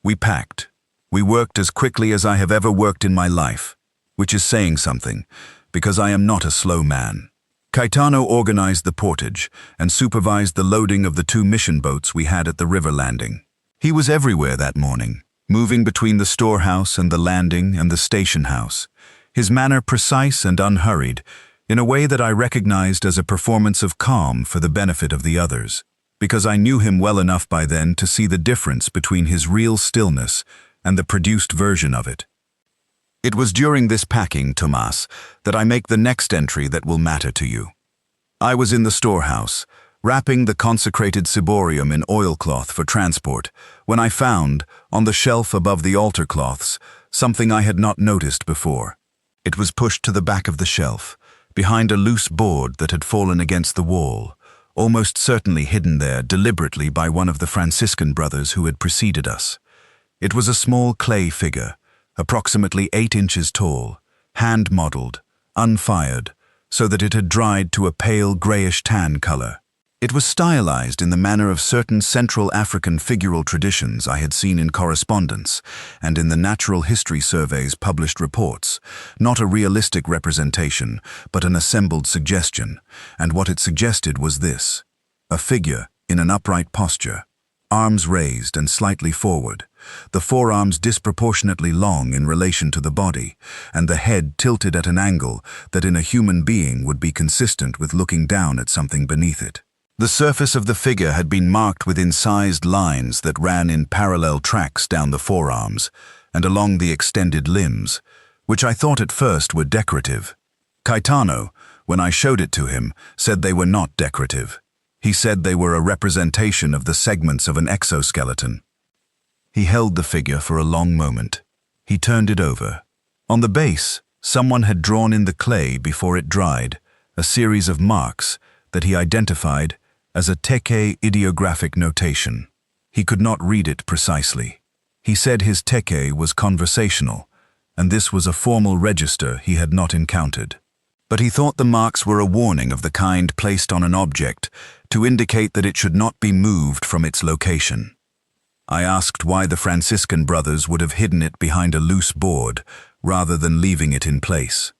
A: We packed. We worked as quickly as I have ever worked in my life, which is saying something, because I am not a slow man. Caetano organized the portage and supervised the loading of the 2 mission boats we had at the river landing. He was everywhere that morning, moving between the storehouse and the landing and the station house, his manner precise and unhurried, in a way that I recognized as a performance of calm for the benefit of the others, because I knew him well enough by then to see the difference between his real stillness and the produced version of it. It was during this packing, Tomás, that I make the next entry that will matter to you. I was in the storehouse, wrapping the consecrated ciborium in oilcloth for transport, when I found, on the shelf above the altar cloths, something I had not noticed before. It was pushed to the back of the shelf, behind a loose board that had fallen against the wall, almost certainly hidden there deliberately by one of the Franciscan brothers who had preceded us. It was a small clay figure, approximately 8 inches tall, hand-modeled, unfired, so that it had dried to a pale grayish-tan color. It was stylized in the manner of certain Central African figural traditions I had seen in correspondence and in the Natural History Survey's published reports, not a realistic representation, but an assembled suggestion, and what it suggested was this: a figure in an upright posture, arms raised and slightly forward, the forearms disproportionately long in relation to the body, and the head tilted at an angle that in a human being would be consistent with looking down at something beneath it. The surface of the figure had been marked with incised lines that ran in parallel tracks down the forearms and along the extended limbs, which I thought at first were decorative. Caetano, when I showed it to him, said they were not decorative. He said they were a representation of the segments of an exoskeleton. He held the figure for a long moment. He turned it over. On the base, someone had drawn in the clay before it dried a series of marks that he identified as a teke ideographic notation. He could not read it precisely. He said his teke was conversational, and this was a formal register he had not encountered. But he thought the marks were a warning of the kind placed on an object to indicate that it should not be moved from its location. I asked why the Franciscan brothers would have hidden it behind a loose board rather than leaving it in place.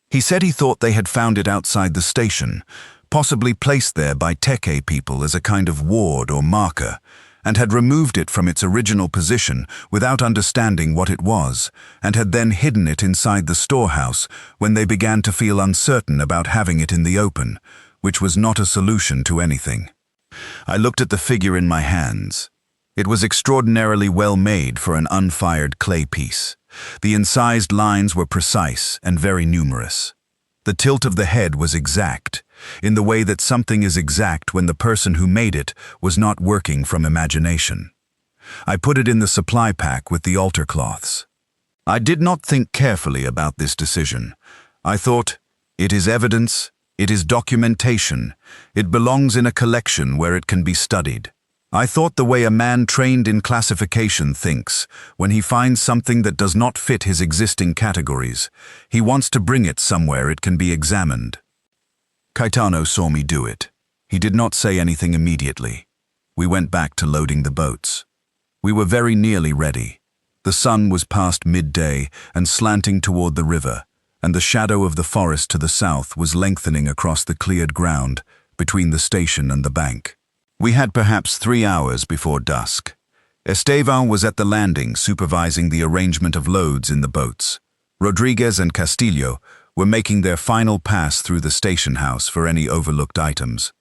A: He said he thought they had found it outside the station, possibly placed there by teke people as a kind of ward or marker, and had removed it from its original position without understanding what it was, and had then hidden it inside the storehouse when they began to feel uncertain about having it in the open, which was not a solution to anything. I looked at the figure in my hands. It was extraordinarily well made for an unfired clay piece. The incised lines were precise and very numerous. The tilt of the head was exact, in the way that something is exact when the person who made it was not working from imagination. I put it in the supply pack with the altar cloths. I did not think carefully about this decision. I thought, it is evidence, it is documentation, it belongs in a collection where it can be studied. I thought the way a man trained in classification thinks when he finds something that does not fit his existing categories. He wants to bring it somewhere it can be examined. Caetano saw me do it. He did not say anything immediately. We went back to loading the boats. We were very nearly ready. The sun was past midday and slanting toward the river, and the shadow of the forest to the south was lengthening across the cleared ground between the station and the bank. We had perhaps 3 hours before dusk. Estevan was at the landing supervising the arrangement of loads in the boats. Rodriguez and Castillo were making their final pass through the station house for any overlooked items.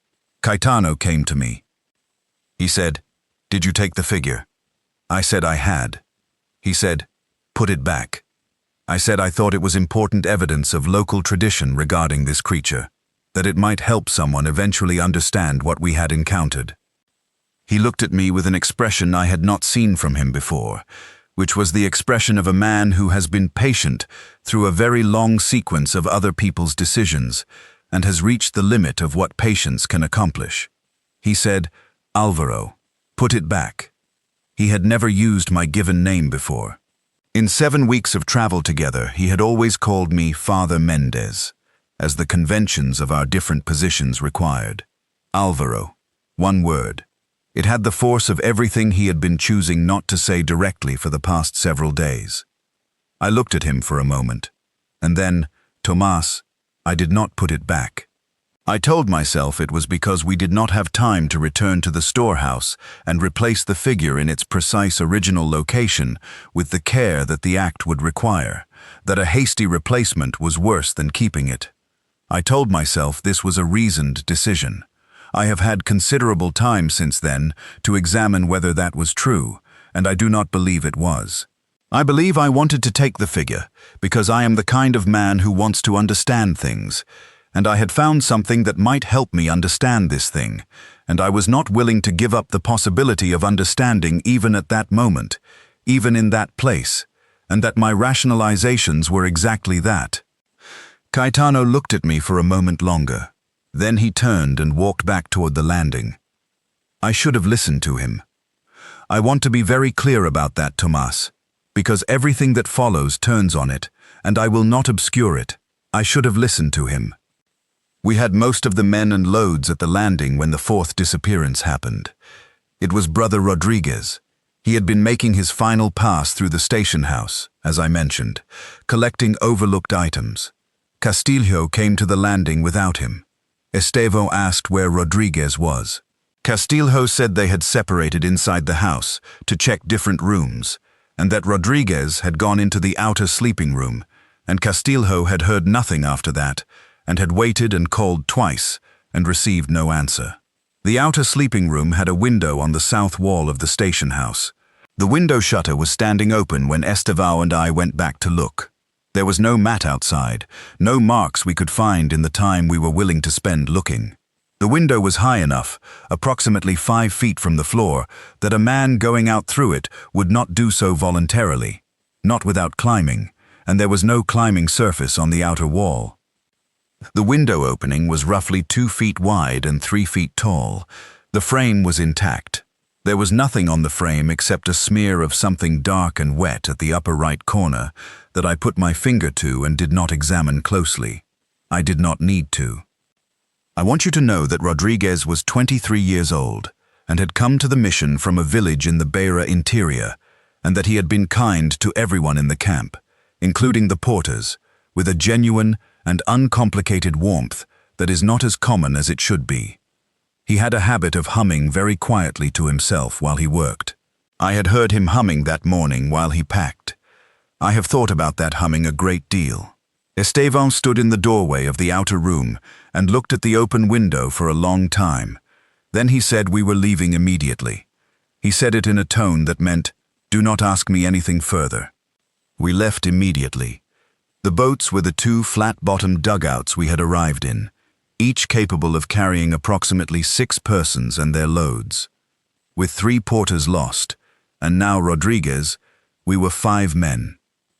A: Caetano came to me. He said, "Did you take the figure?" I said I had. He said, "Put it back." I said I thought it was important evidence of local tradition regarding this creature, that it might help someone eventually understand what we had encountered. He looked at me with an expression I had not seen from him before, which was the expression of a man who has been patient through a very long sequence of other people's decisions and has reached the limit of what patience can accomplish. He said, "Alvaro, put it back." He had never used my given name before. In 7 weeks of travel together, he had always called me Father Mendez, as the conventions of our different positions required. Alvaro, one word. It had the force of everything he had been choosing not to say directly for the past several days. I looked at him for a moment, and then, "Tomás, I did not put it back." I told myself it was because we did not have time to return to the storehouse and replace the figure in its precise original location with the care that the act would require, that a hasty replacement was worse than keeping it. I told myself this was a reasoned decision. I have had considerable time since then to examine whether that was true, and I do not believe it was. I believe I wanted to take the figure because I am the kind of man who wants to understand things, and I had found something that might help me understand this thing, and I was not willing to give up the possibility of understanding even at that moment, even in that place, and that my rationalizations were exactly that. Caetano looked at me for a moment longer. Then he turned and walked back toward the landing. I should have listened to him. I want to be very clear about that, Tomás, because everything that follows turns on it, and I will not obscure it. I should have listened to him. We had most of the men and loads at the landing when the fourth disappearance happened. It was Brother Rodriguez. He had been making his final pass through the station house, as I mentioned, collecting overlooked items. Castillo came to the landing without him. Estevão asked where Rodriguez was. Castillo said they had separated inside the house to check different rooms, and that Rodriguez had gone into the outer sleeping room, and Castillo had heard nothing after that, and had waited and called twice, and received no answer. The outer sleeping room had a window on the south wall of the station house. The window shutter was standing open when Estevão and I went back to look. There was no mat outside, no marks we could find in the time we were willing to spend looking. The window was high enough, approximately 5 feet from the floor, that a man going out through it would not do so voluntarily, not without climbing, and there was no climbing surface on the outer wall. The window opening was roughly 2 feet wide and 3 feet tall. The frame was intact. There was nothing on the frame except a smear of something dark and wet at the upper right corner that I put my finger to and did not examine closely. I did not need to. I want you to know that Rodriguez was 23 years old and had come to the mission from a village in the Beira interior, and that he had been kind to everyone in the camp, including the porters, with a genuine and uncomplicated warmth that is not as common as it should be. He had a habit of humming very quietly to himself while he worked. I had heard him humming that morning while he packed. I have thought about that humming a great deal. Estevão stood in the doorway of the outer room and looked at the open window for a long time. Then he said we were leaving immediately. He said it in a tone that meant, "Do not ask me anything further." We left immediately. The boats were the 2 flat-bottomed dugouts we had arrived in, each capable of carrying approximately 6 persons and their loads. With 3 porters lost, and now Rodriguez, we were 5 men: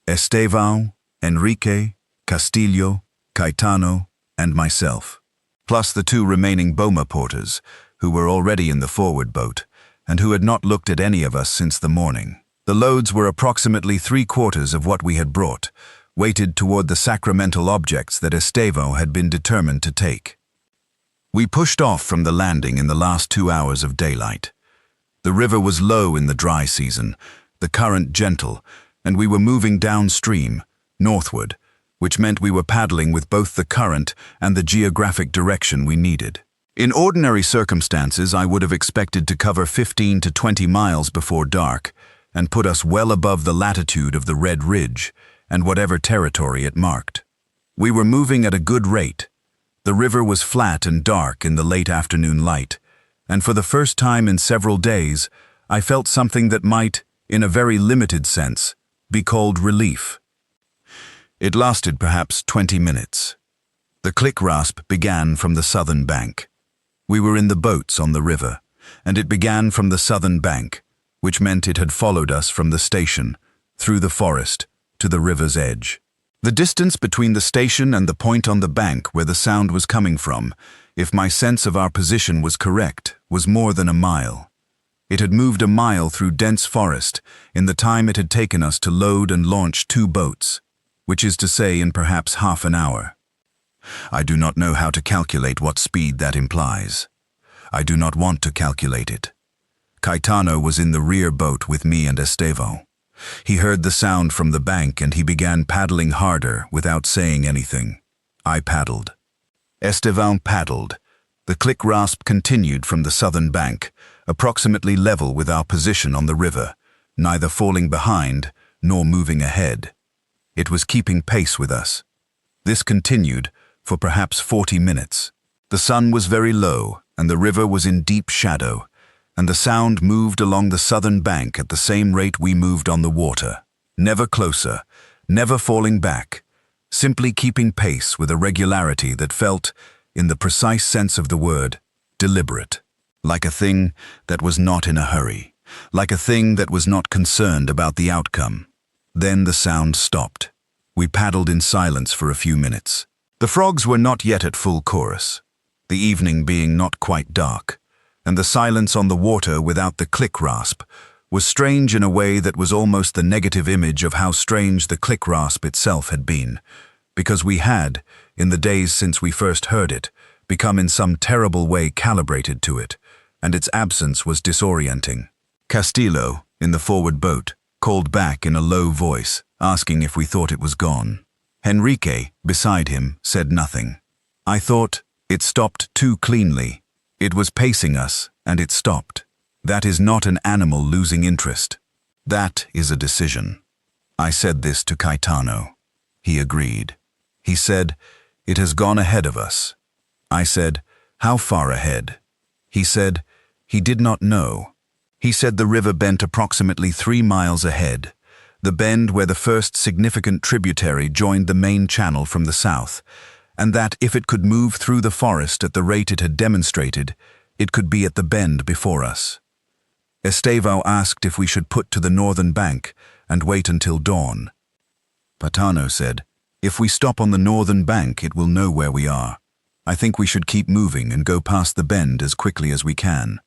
A: Estevão, Enrique, Castillo, Caetano, and myself, plus the 2 remaining Boma porters, who were already in the forward boat, and who had not looked at any of us since the morning. The loads were approximately 3/4 of what we had brought, weighted toward the sacramental objects that Estevão had been determined to take. We pushed off from the landing in the last 2 hours of daylight. The river was low in the dry season, the current gentle, and we were moving downstream, northward, which meant we were paddling with both the current and the geographic direction we needed. In ordinary circumstances, I would have expected to cover 15 to 20 miles before dark and put us well above the latitude of the Red Ridge and whatever territory it marked. We were moving at a good rate. The river was flat and dark in the late afternoon light, and for the first time in several days, I felt something that might, in a very limited sense, be called relief. It lasted perhaps 20 minutes. The click rasp began from the southern bank. We were in the boats on the river, and it began from the southern bank, which meant it had followed us from the station, through the forest, to the river's edge. The distance between the station and the point on the bank where the sound was coming from, if my sense of our position was correct, was more than a mile. It had moved a mile through dense forest in the time it had taken us to load and launch 2 boats, which is to say in perhaps half an hour. I do not know how to calculate what speed that implies. I do not want to calculate it. Caetano was in the rear boat with me and Estevão. He heard the sound from the bank and he began paddling harder without saying anything. I paddled. Estevão paddled. The click rasp continued from the southern bank, approximately level with our position on the river, neither falling behind nor moving ahead. It was keeping pace with us. This continued for perhaps 40 minutes. The sun was very low and the river was in deep shadow, and the sound moved along the southern bank at the same rate we moved on the water, never closer, never falling back, simply keeping pace with a regularity that felt, in the precise sense of the word, deliberate, like a thing that was not in a hurry, like a thing that was not concerned about the outcome. Then the sound stopped. We paddled in silence for a few minutes. The frogs were not yet at full chorus, the evening being not quite dark, and the silence on the water without the click rasp was strange in a way that was almost the negative image of how strange the click rasp itself had been, because we had, in the days since we first heard it, become in some terrible way calibrated to it, and its absence was disorienting. Castillo, in the forward boat, called back in a low voice, asking if we thought it was gone. Henrique, beside him, said nothing. I thought, it stopped too cleanly. It was pacing us, and it stopped. That is not an animal losing interest. That is a decision. I said this to Caetano. He agreed. He said, it has gone ahead of us. I said, how far ahead? He said, he did not know. He said the river bent approximately 3 miles ahead, the bend where the first significant tributary joined the main channel from the south, and that if it could move through the forest at the rate it had demonstrated, it could be at the bend before us. Estevão asked if we should put to the northern bank and wait until dawn. Patano said, if we stop on the northern bank, it will know where we are. I think we should keep moving and go past the bend as quickly as we can.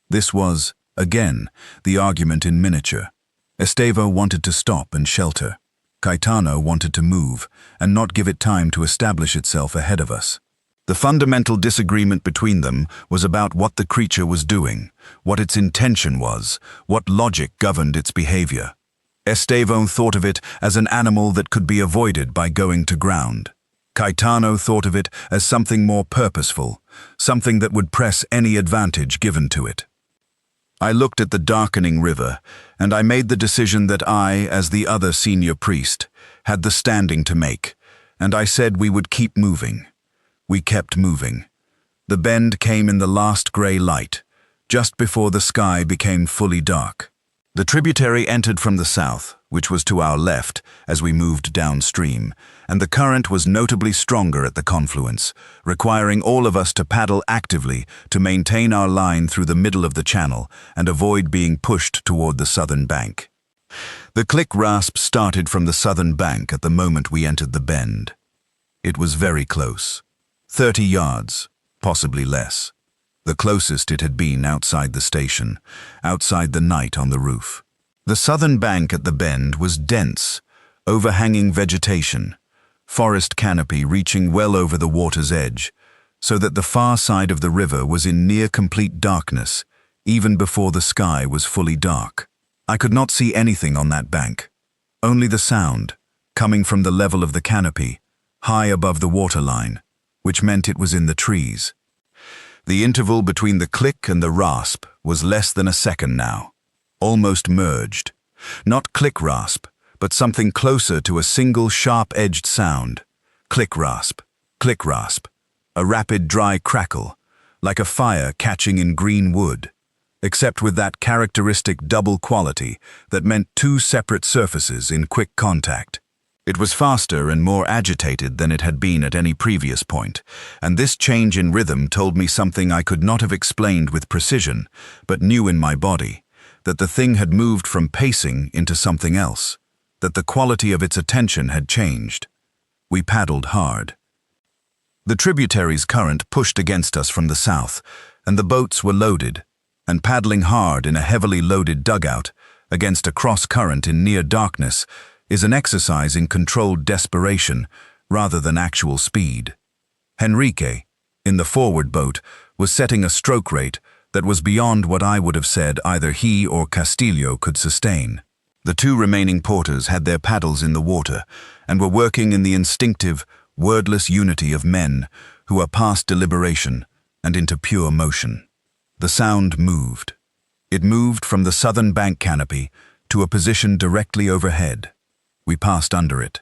A: This was, again, the argument in miniature. Estevão wanted to stop and shelter. Caetano wanted to move and not give it time to establish itself ahead of us. The fundamental disagreement between them was about what the creature was doing, what its intention was, what logic governed its behavior. Estevão thought of it as an animal that could be avoided by going to ground. Caetano thought of it as something more purposeful, something that would press any advantage given to it. I looked at the darkening river, and I made the decision that I, as the other senior priest, had the standing to make, and I said we would keep moving. We kept moving. The bend came in the last grey light, just before the sky became fully dark. The tributary entered from the south, which was to our left as we moved downstream, and the current was notably stronger at the confluence, requiring all of us to paddle actively to maintain our line through the middle of the channel and avoid being pushed toward the southern bank. The click rasp started from the southern bank at the moment we entered the bend. It was very close. 30 yards, possibly less. The closest it had been outside the station, outside the night on the roof. The southern bank at the bend was dense, overhanging vegetation, forest canopy reaching well over the water's edge, so that the far side of the river was in near complete darkness, even before the sky was fully dark. I could not see anything on that bank, only the sound, coming from the level of the canopy, high above the waterline, which meant it was in the trees. The interval between the click and the rasp was less than a second now, almost merged. Not click rasp, but something closer to a single sharp-edged sound. Click rasp, a rapid dry crackle, like a fire catching in green wood, except with that characteristic double quality that meant two separate surfaces in quick contact. It was faster and more agitated than it had been at any previous point, and this change in rhythm told me something I could not have explained with precision, but knew in my body, that the thing had moved from pacing into something else, that the quality of its attention had changed. We paddled hard. The tributary's current pushed against us from the south, and the boats were loaded, and paddling hard in a heavily loaded dugout, against a cross-current in near darkness, is an exercise in controlled desperation rather than actual speed. Henrique, in the forward boat, was setting a stroke rate that was beyond what I would have said either he or Castillo could sustain. The two remaining porters had their paddles in the water and were working in the instinctive, wordless unity of men who are past deliberation and into pure motion. The sound moved. It moved from the southern bank canopy to a position directly overhead. We passed under it.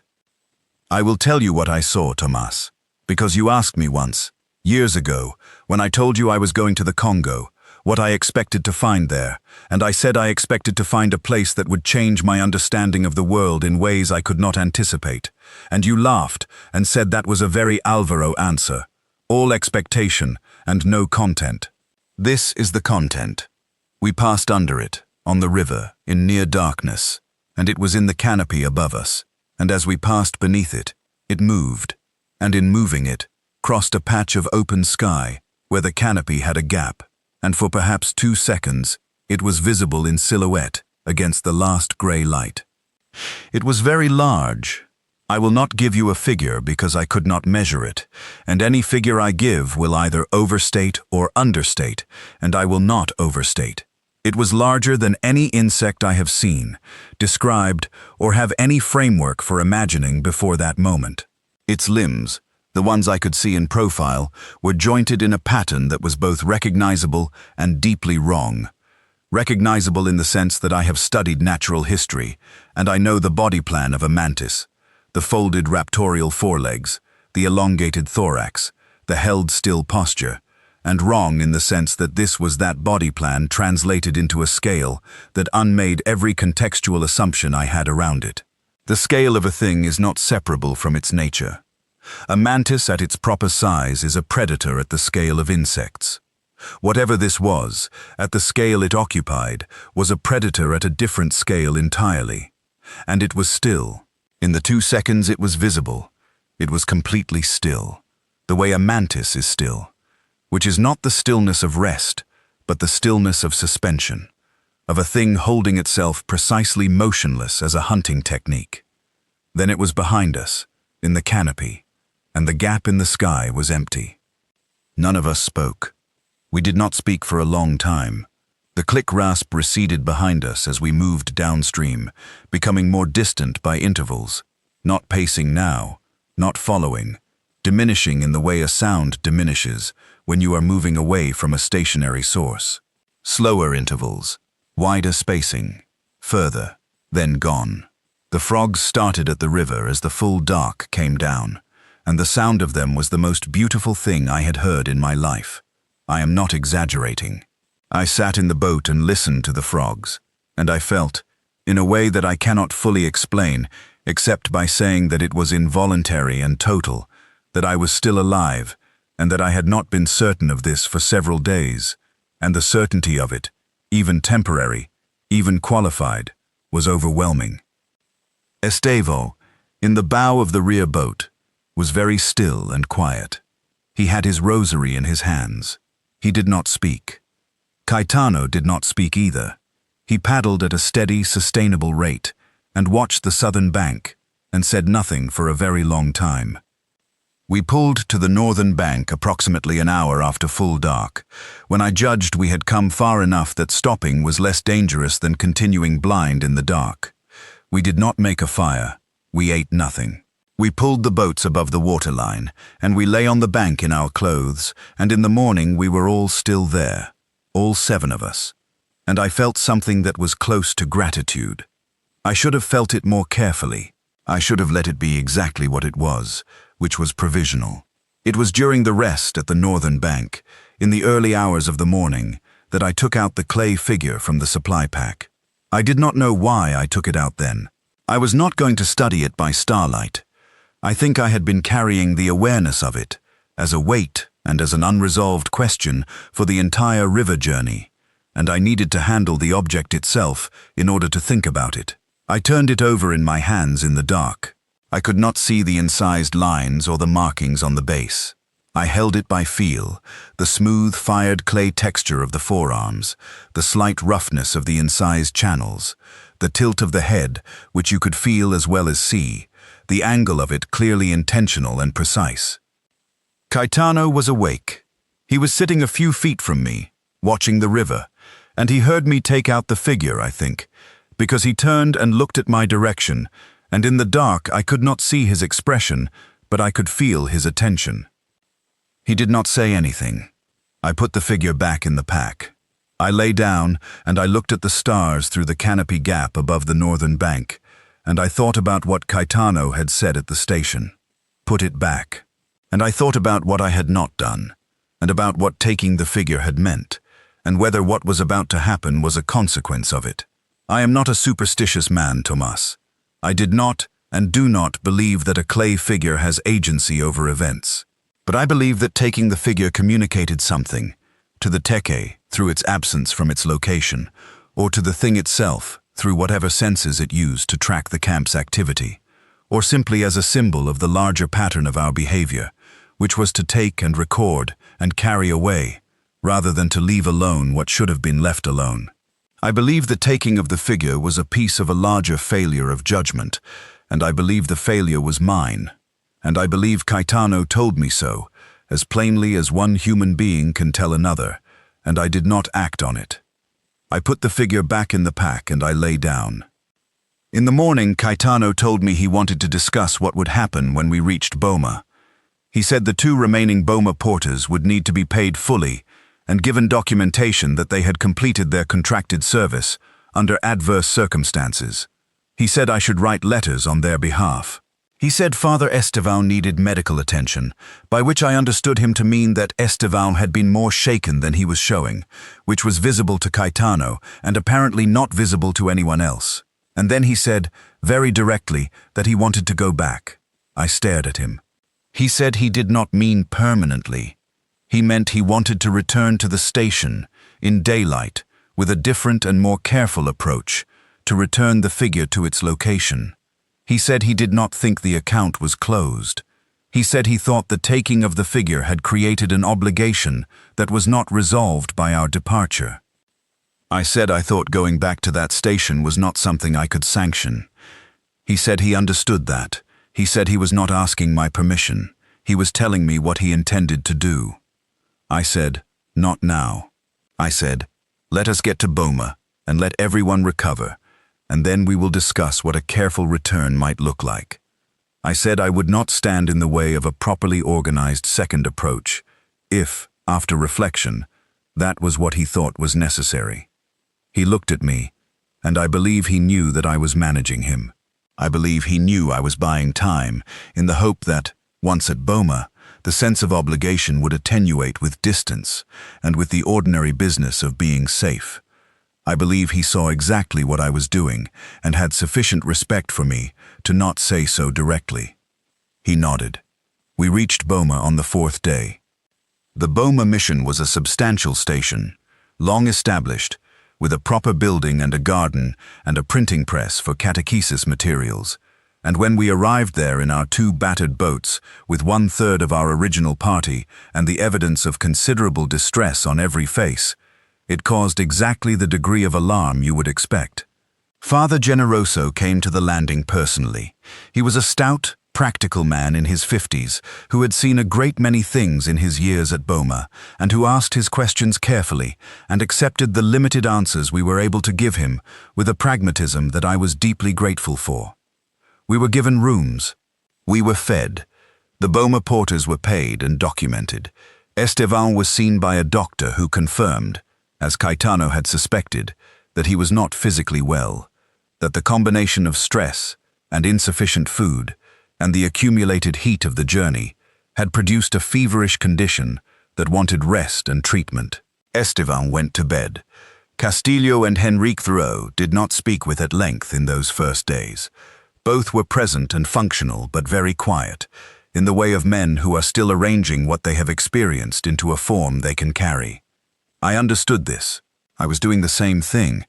A: I will tell you what I saw, Tomas, because you asked me once, years ago, when I told you I was going to the Congo, what I expected to find there, and I said I expected to find a place that would change my understanding of the world in ways I could not anticipate. And you laughed and said that was a very Alvaro answer, all expectation and no content. This is the content. We passed under it, on the river, in near darkness, and it was in the canopy above us, and as we passed beneath it, it moved, and in moving it, crossed a patch of open sky where the canopy had a gap, and for perhaps 2 seconds, it was visible in silhouette, against the last grey light. It was very large. I will not give you a figure because I could not measure it, and any figure I give will either overstate or understate, and I will not overstate. It was larger than any insect I have seen, described, or have any framework for imagining before that moment. Its limbs, the ones I could see in profile, were jointed in a pattern that was both recognizable and deeply wrong. Recognizable in the sense that I have studied natural history, and I know the body plan of a mantis, the folded raptorial forelegs, the elongated thorax, the held still posture, and wrong in the sense that this was that body plan translated into a scale that unmade every contextual assumption I had around it. The scale of a thing is not separable from its nature. A mantis at its proper size is a predator at the scale of insects. Whatever this was, at the scale it occupied, was a predator at a different scale entirely. And it was still. In the 2 seconds it was visible. It was completely still, the way a mantis is still, which is not the stillness of rest, but the stillness of suspension, of a thing holding itself precisely motionless as a hunting technique. Then it was behind us, in the canopy, and the gap in the sky was empty. None of us spoke. We did not speak for a long time. The click-rasp receded behind us as we moved downstream, becoming more distant by intervals, not pacing now, not following, diminishing in the way a sound diminishes when you are moving away from a stationary source. Slower intervals, wider spacing, further, then gone. The frogs started at the river as the full dark came down, and the sound of them was the most beautiful thing I had heard in my life. I am not exaggerating. I sat in the boat and listened to the frogs, and I felt, in a way that I cannot fully explain, except by saying that it was involuntary and total, that I was still alive, and that I had not been certain of this for several days, and the certainty of it, even temporary, even qualified, was overwhelming. Estevão, in the bow of the rear boat, was very still and quiet. He had his rosary in his hands. He did not speak. Caetano did not speak either. He paddled at a steady, sustainable rate, and watched the southern bank, and said nothing for a very long time. We pulled to the northern bank approximately an hour after full dark, when I judged we had come far enough that stopping was less dangerous than continuing blind in the dark. We did not make a fire. We ate nothing. We pulled the boats above the waterline, and we lay on the bank in our clothes, and in the morning we were all still there, all 7 of us, and I felt something that was close to gratitude. I should have felt it more carefully. I should have let it be exactly what it was, which was provisional. It was during the rest at the northern bank, in the early hours of the morning, that I took out the clay figure from the supply pack. I did not know why I took it out then. I was not going to study it by starlight. I think I had been carrying the awareness of it, as a weight and as an unresolved question for the entire river journey, and I needed to handle the object itself in order to think about it. I turned it over in my hands in the dark. I could not see the incised lines or the markings on the base. I held it by feel, the smooth, fired clay texture of the forearms, the slight roughness of the incised channels, the tilt of the head, which you could feel as well as see, the angle of it clearly intentional and precise. Caetano was awake. He was sitting a few feet from me, watching the river, and he heard me take out the figure, I think, because he turned and looked at my direction, and in the dark I could not see his expression, but I could feel his attention. He did not say anything. I put the figure back in the pack. I lay down, and I looked at the stars through the canopy gap above the northern bank, and I thought about what Caetano had said at the station. Put it back. And I thought about what I had not done, and about what taking the figure had meant, and whether what was about to happen was a consequence of it. I am not a superstitious man, Tomas. I did not and do not believe that a clay figure has agency over events. But I believe that taking the figure communicated something, to the teke through its absence from its location, or to the thing itself through whatever senses it used to track the camp's activity, or simply as a symbol of the larger pattern of our behavior, which was to take and record and carry away, rather than to leave alone what should have been left alone. I believe the taking of the figure was a piece of a larger failure of judgment, and I believe the failure was mine. And I believe Caetano told me so, as plainly as one human being can tell another, and I did not act on it. I put the figure back in the pack and I lay down. In the morning, Caetano told me he wanted to discuss what would happen when we reached Boma. He said the 2 remaining Boma porters would need to be paid fully and given documentation that they had completed their contracted service under adverse circumstances. He said I should write letters on their behalf. He said Father Estevan needed medical attention, by which I understood him to mean that Estevan had been more shaken than he was showing, which was visible to Caetano and apparently not visible to anyone else. And then he said, very directly, that he wanted to go back. I stared at him. He said he did not mean permanently. He meant he wanted to return to the station, in daylight, with a different and more careful approach, to return the figure to its location. He said he did not think the account was closed. He said he thought the taking of the figure had created an obligation that was not resolved by our departure. I said I thought going back to that station was not something I could sanction. He said he understood that. He said he was not asking my permission. He was telling me what he intended to do. I said, not now. I said, let us get to Boma and let everyone recover, and then we will discuss what a careful return might look like. I said I would not stand in the way of a properly organized second approach, if, after reflection, that was what he thought was necessary. He looked at me, and I believe he knew that I was managing him. I believe he knew I was buying time, in the hope that, once at Boma, the sense of obligation would attenuate with distance and with the ordinary business of being safe. I believe he saw exactly what I was doing and had sufficient respect for me to not say so directly. He nodded. We reached Boma on the 4th day. The Boma mission was a substantial station, long established, with a proper building and a garden and a printing press for catechesis materials. And when we arrived there in our 2 battered boats, with 1/3 of our original party and the evidence of considerable distress on every face, it caused exactly the degree of alarm you would expect. Father Generoso came to the landing personally. He was a stout, practical man in his 50s who had seen a great many things in his years at Boma and who asked his questions carefully and accepted the limited answers we were able to give him with a pragmatism that I was deeply grateful for. We were given rooms. We were fed. The Boma porters were paid and documented. Estevan was seen by a doctor who confirmed, as Caetano had suspected, that he was not physically well, that the combination of stress and insufficient food and the accumulated heat of the journey had produced a feverish condition that wanted rest and treatment. Estevan went to bed. Castillo and Henrique Thoreau did not speak with at length in those first days. Both were present and functional, but very quiet, in the way of men who are still arranging what they have experienced into a form they can carry. I understood this. I was doing the same thing,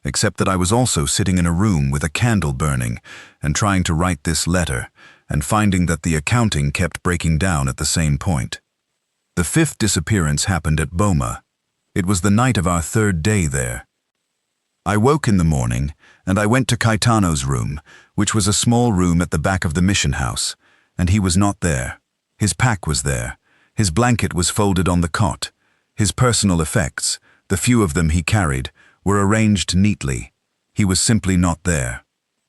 A: except that I was also sitting in a room with a candle burning and trying to write this letter, and finding that the accounting kept breaking down at the same point. The 5th disappearance happened at Boma. It was the night of our 3rd day there. I woke in the morning, and I went to Caetano's room, which was a small room at the back of the mission house, and he was not there. His pack was there. His blanket was folded on the cot. His personal effects, the few of them he carried, were arranged neatly. He was simply not there.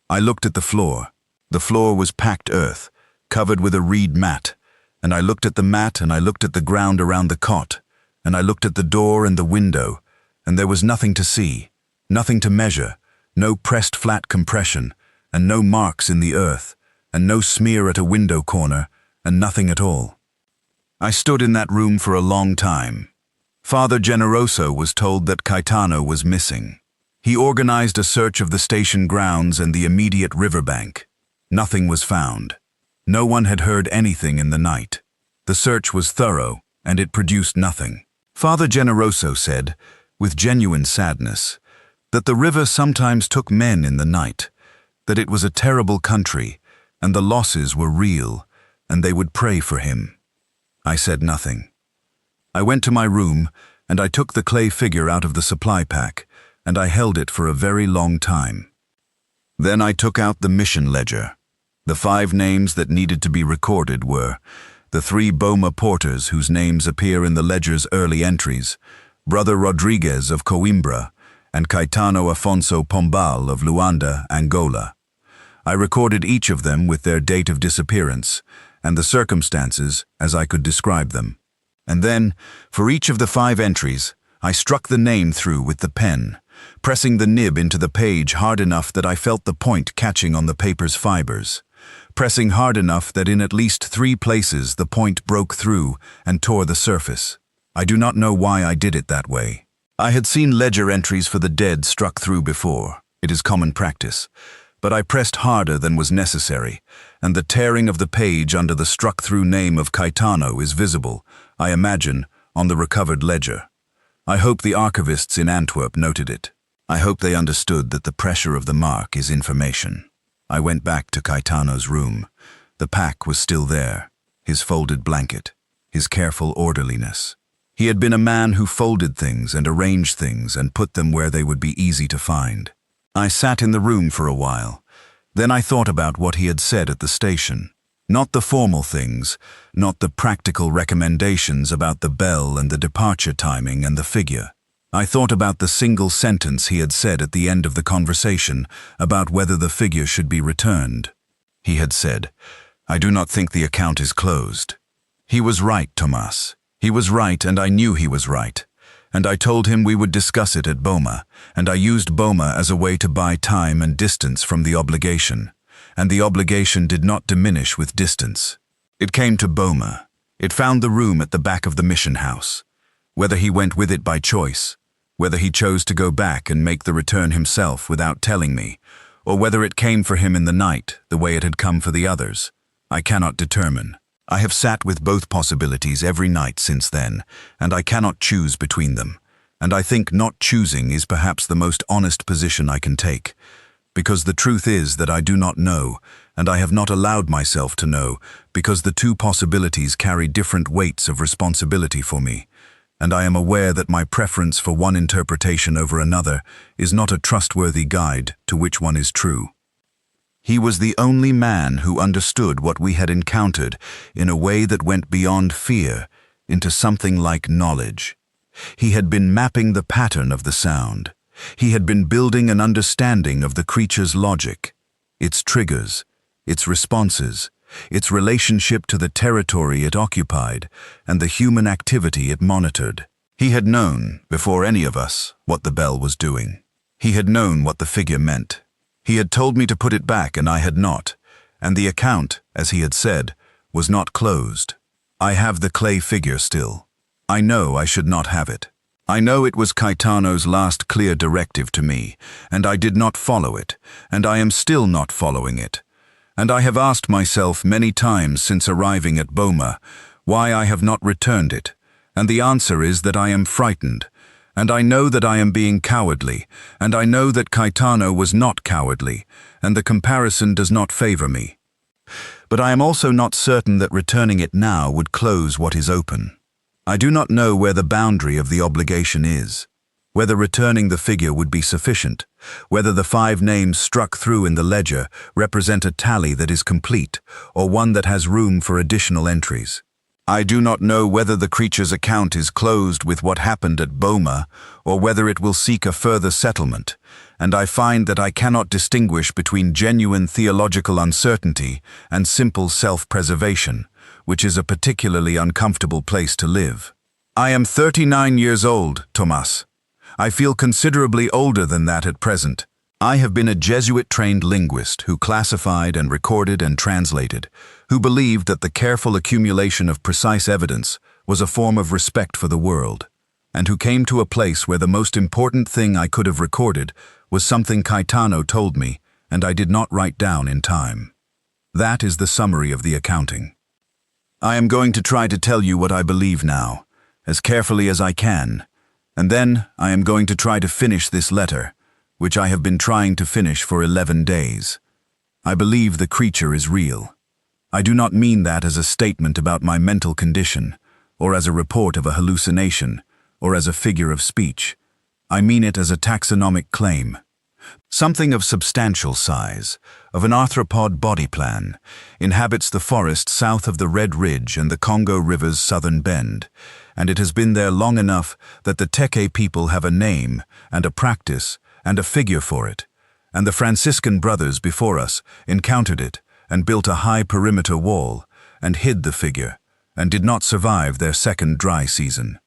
A: I looked at the floor. The floor was packed earth, covered with a reed mat, and I looked at the mat and I looked at the ground around the cot, and I looked at the door and the window, and there was nothing to see, nothing to measure, no pressed flat compression, and no marks in the earth, and no smear at a window corner, and nothing at all. I stood in that room for a long time. Father Generoso was told that Caetano was missing. He organized a search of the station grounds and the immediate riverbank. Nothing was found. No one had heard anything in the night. The search was thorough, and it produced nothing. Father Generoso said, with genuine sadness, that the river sometimes took men in the night, that it was a terrible country, and the losses were real, and they would pray for him. I said nothing. I went to my room, and I took the clay figure out of the supply pack, and I held it for a very long time. Then I took out the mission ledger. The 5 names that needed to be recorded were the 3 Boma porters whose names appear in the ledger's early entries, Brother Rodriguez of Coimbra, and Caetano Afonso Pombal of Luanda, Angola. I recorded each of them with their date of disappearance and the circumstances as I could describe them. And then, for each of the 5 entries, I struck the name through with the pen, pressing the nib into the page hard enough that I felt the point catching on the paper's fibers, pressing hard enough that in at least 3 places the point broke through and tore the surface. I do not know why I did it that way. I had seen ledger entries for the dead struck through before. It is common practice. But I pressed harder than was necessary, and the tearing of the page under the struck-through name of Caetano is visible, I imagine, on the recovered ledger. I hope the archivists in Antwerp noted it. I hope they understood that the pressure of the mark is information. I went back to Caetano's room. The pack was still there, his folded blanket, his careful orderliness. He had been a man who folded things and arranged things and put them where they would be easy to find. I sat in the room for a while. Then I thought about what he had said at the station. Not the formal things, not the practical recommendations about the bell and the departure timing and the figure. I thought about the single sentence he had said at the end of the conversation about whether the figure should be returned. He had said, "I do not think the account is closed." He was right, Tomas. He was right, and I knew he was right. And I told him we would discuss it at Boma, and I used Boma as a way to buy time and distance from the obligation. And the obligation did not diminish with distance. It came to Boma. It found the room at the back of the mission house. Whether he went with it by choice, whether he chose to go back and make the return himself without telling me, or whether it came for him in the night, the way it had come for the others, I cannot determine. I have sat with both possibilities every night since then, and I cannot choose between them. And I think not choosing is perhaps the most honest position I can take, because the truth is that I do not know, and I have not allowed myself to know, because the 2 possibilities carry different weights of responsibility for me, and I am aware that my preference for one interpretation over another is not a trustworthy guide to which one is true. He was the only man who understood what we had encountered in a way that went beyond fear into something like knowledge. He had been mapping the pattern of the sound. He had been building an understanding of the creature's logic, its triggers, its responses, its relationship to the territory it occupied, and the human activity it monitored. He had known, before any of us, what the bell was doing. He had known what the figure meant. He had told me to put it back, and I had not, and the account, as he had said, was not closed. I have the clay figure still. I know I should not have it. I know it was Caetano's last clear directive to me, and I did not follow it, and I am still not following it. And I have asked myself many times since arriving at Boma why I have not returned it, and the answer is that I am frightened. And I know that I am being cowardly, and I know that Caetano was not cowardly, and the comparison does not favor me. But I am also not certain that returning it now would close what is open. I do not know where the boundary of the obligation is, whether returning the figure would be sufficient, whether the 5 names struck through in the ledger represent a tally that is complete, or one that has room for additional entries. I do not know whether the creature's account is closed with what happened at Boma, or whether it will seek a further settlement, and I find that I cannot distinguish between genuine theological uncertainty and simple self-preservation, which is a particularly uncomfortable place to live. I am 39 years old, Tomas. I feel considerably older than that at present. I have been a Jesuit-trained linguist who classified and recorded and translated, who believed that the careful accumulation of precise evidence was a form of respect for the world, and who came to a place where the most important thing I could have recorded was something Caetano told me and I did not write down in time. That is the summary of the accounting. I am going to try to tell you what I believe now, as carefully as I can, and then I am going to try to finish this letter, which I have been trying to finish for 11 days. I believe the creature is real. I do not mean that as a statement about my mental condition, or as a report of a hallucination, or as a figure of speech. I mean it as a taxonomic claim. Something of substantial size, of an arthropod body plan, inhabits the forest south of the Red Ridge and the Congo River's southern bend, and it has been there long enough that the Teke people have a name and a practice and a figure for it, and the Franciscan brothers before us encountered it and built a high perimeter wall and hid the figure, and did not survive their second dry season.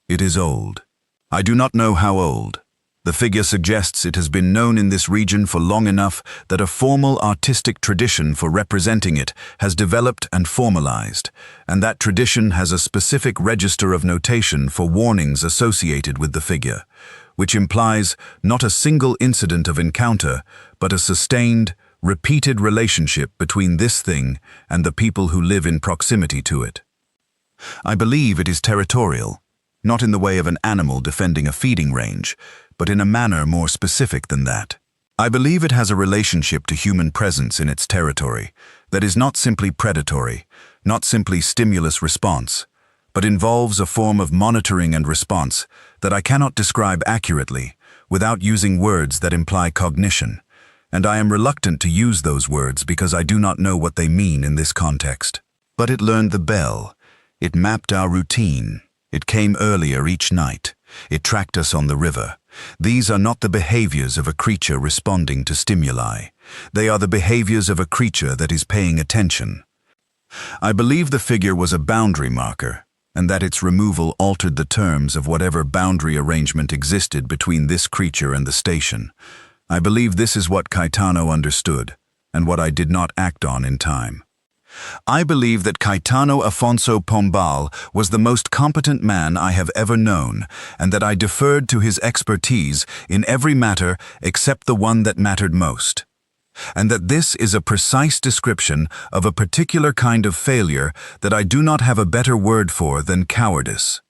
A: It is old. I do not know how old. The figure suggests it has been known in this region for long enough that a formal artistic tradition for representing it has developed and formalized, and that tradition has a specific register of notation for warnings associated with the figure, which implies not a single incident of encounter, but a sustained, repeated relationship between this thing and the people who live in proximity to it. I believe it is territorial, not in the way of an animal defending a feeding range, but in a manner more specific than that. I believe it has a relationship to human presence in its territory that is not simply predatory, not simply stimulus-response, but involves a form of monitoring and response that I cannot describe accurately without using words that imply cognition, and I am reluctant to use those words because I do not know what they mean in this context. But it learned the bell, it mapped our routine, it came earlier each night, it tracked us on the river. These are not the behaviors of a creature responding to stimuli. They are the behaviors of a creature that is paying attention. I believe the figure was a boundary marker, and that its removal altered the terms of whatever boundary arrangement existed between this creature and the station. I believe this is what Caetano understood, and what I did not act on in time. I believe that Caetano Afonso Pombal was the most competent man I have ever known, and that I deferred to his expertise in every matter except the one that mattered most. And that this is a precise description of a particular kind of failure that I do not have a better word for than cowardice.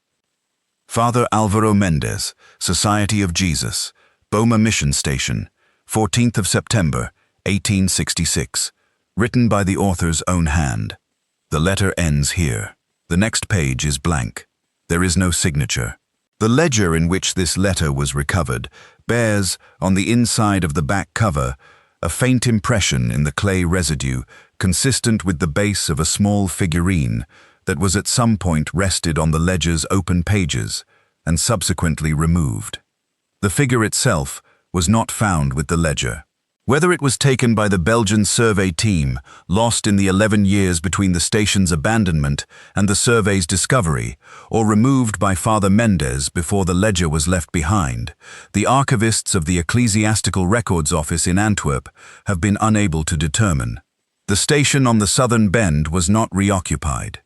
A: Father Alvaro Mendez, Society of Jesus, Boma Mission Station, 14th of September, 1866. Written by the author's own hand. The letter ends here. The next page is blank. There is no signature. The ledger in which this letter was recovered bears, on the inside of the back cover, a faint impression in the clay residue consistent with the base of a small figurine that was at some point rested on the ledger's open pages and subsequently removed. The figure itself was not found with the ledger. Whether it was taken by the Belgian survey team, lost in the 11 years between the station's abandonment and the survey's discovery, or removed by Father Mendez before the ledger was left behind, the archivists of the Ecclesiastical Records Office in Antwerp have been unable to determine. The station on the southern bend was not reoccupied.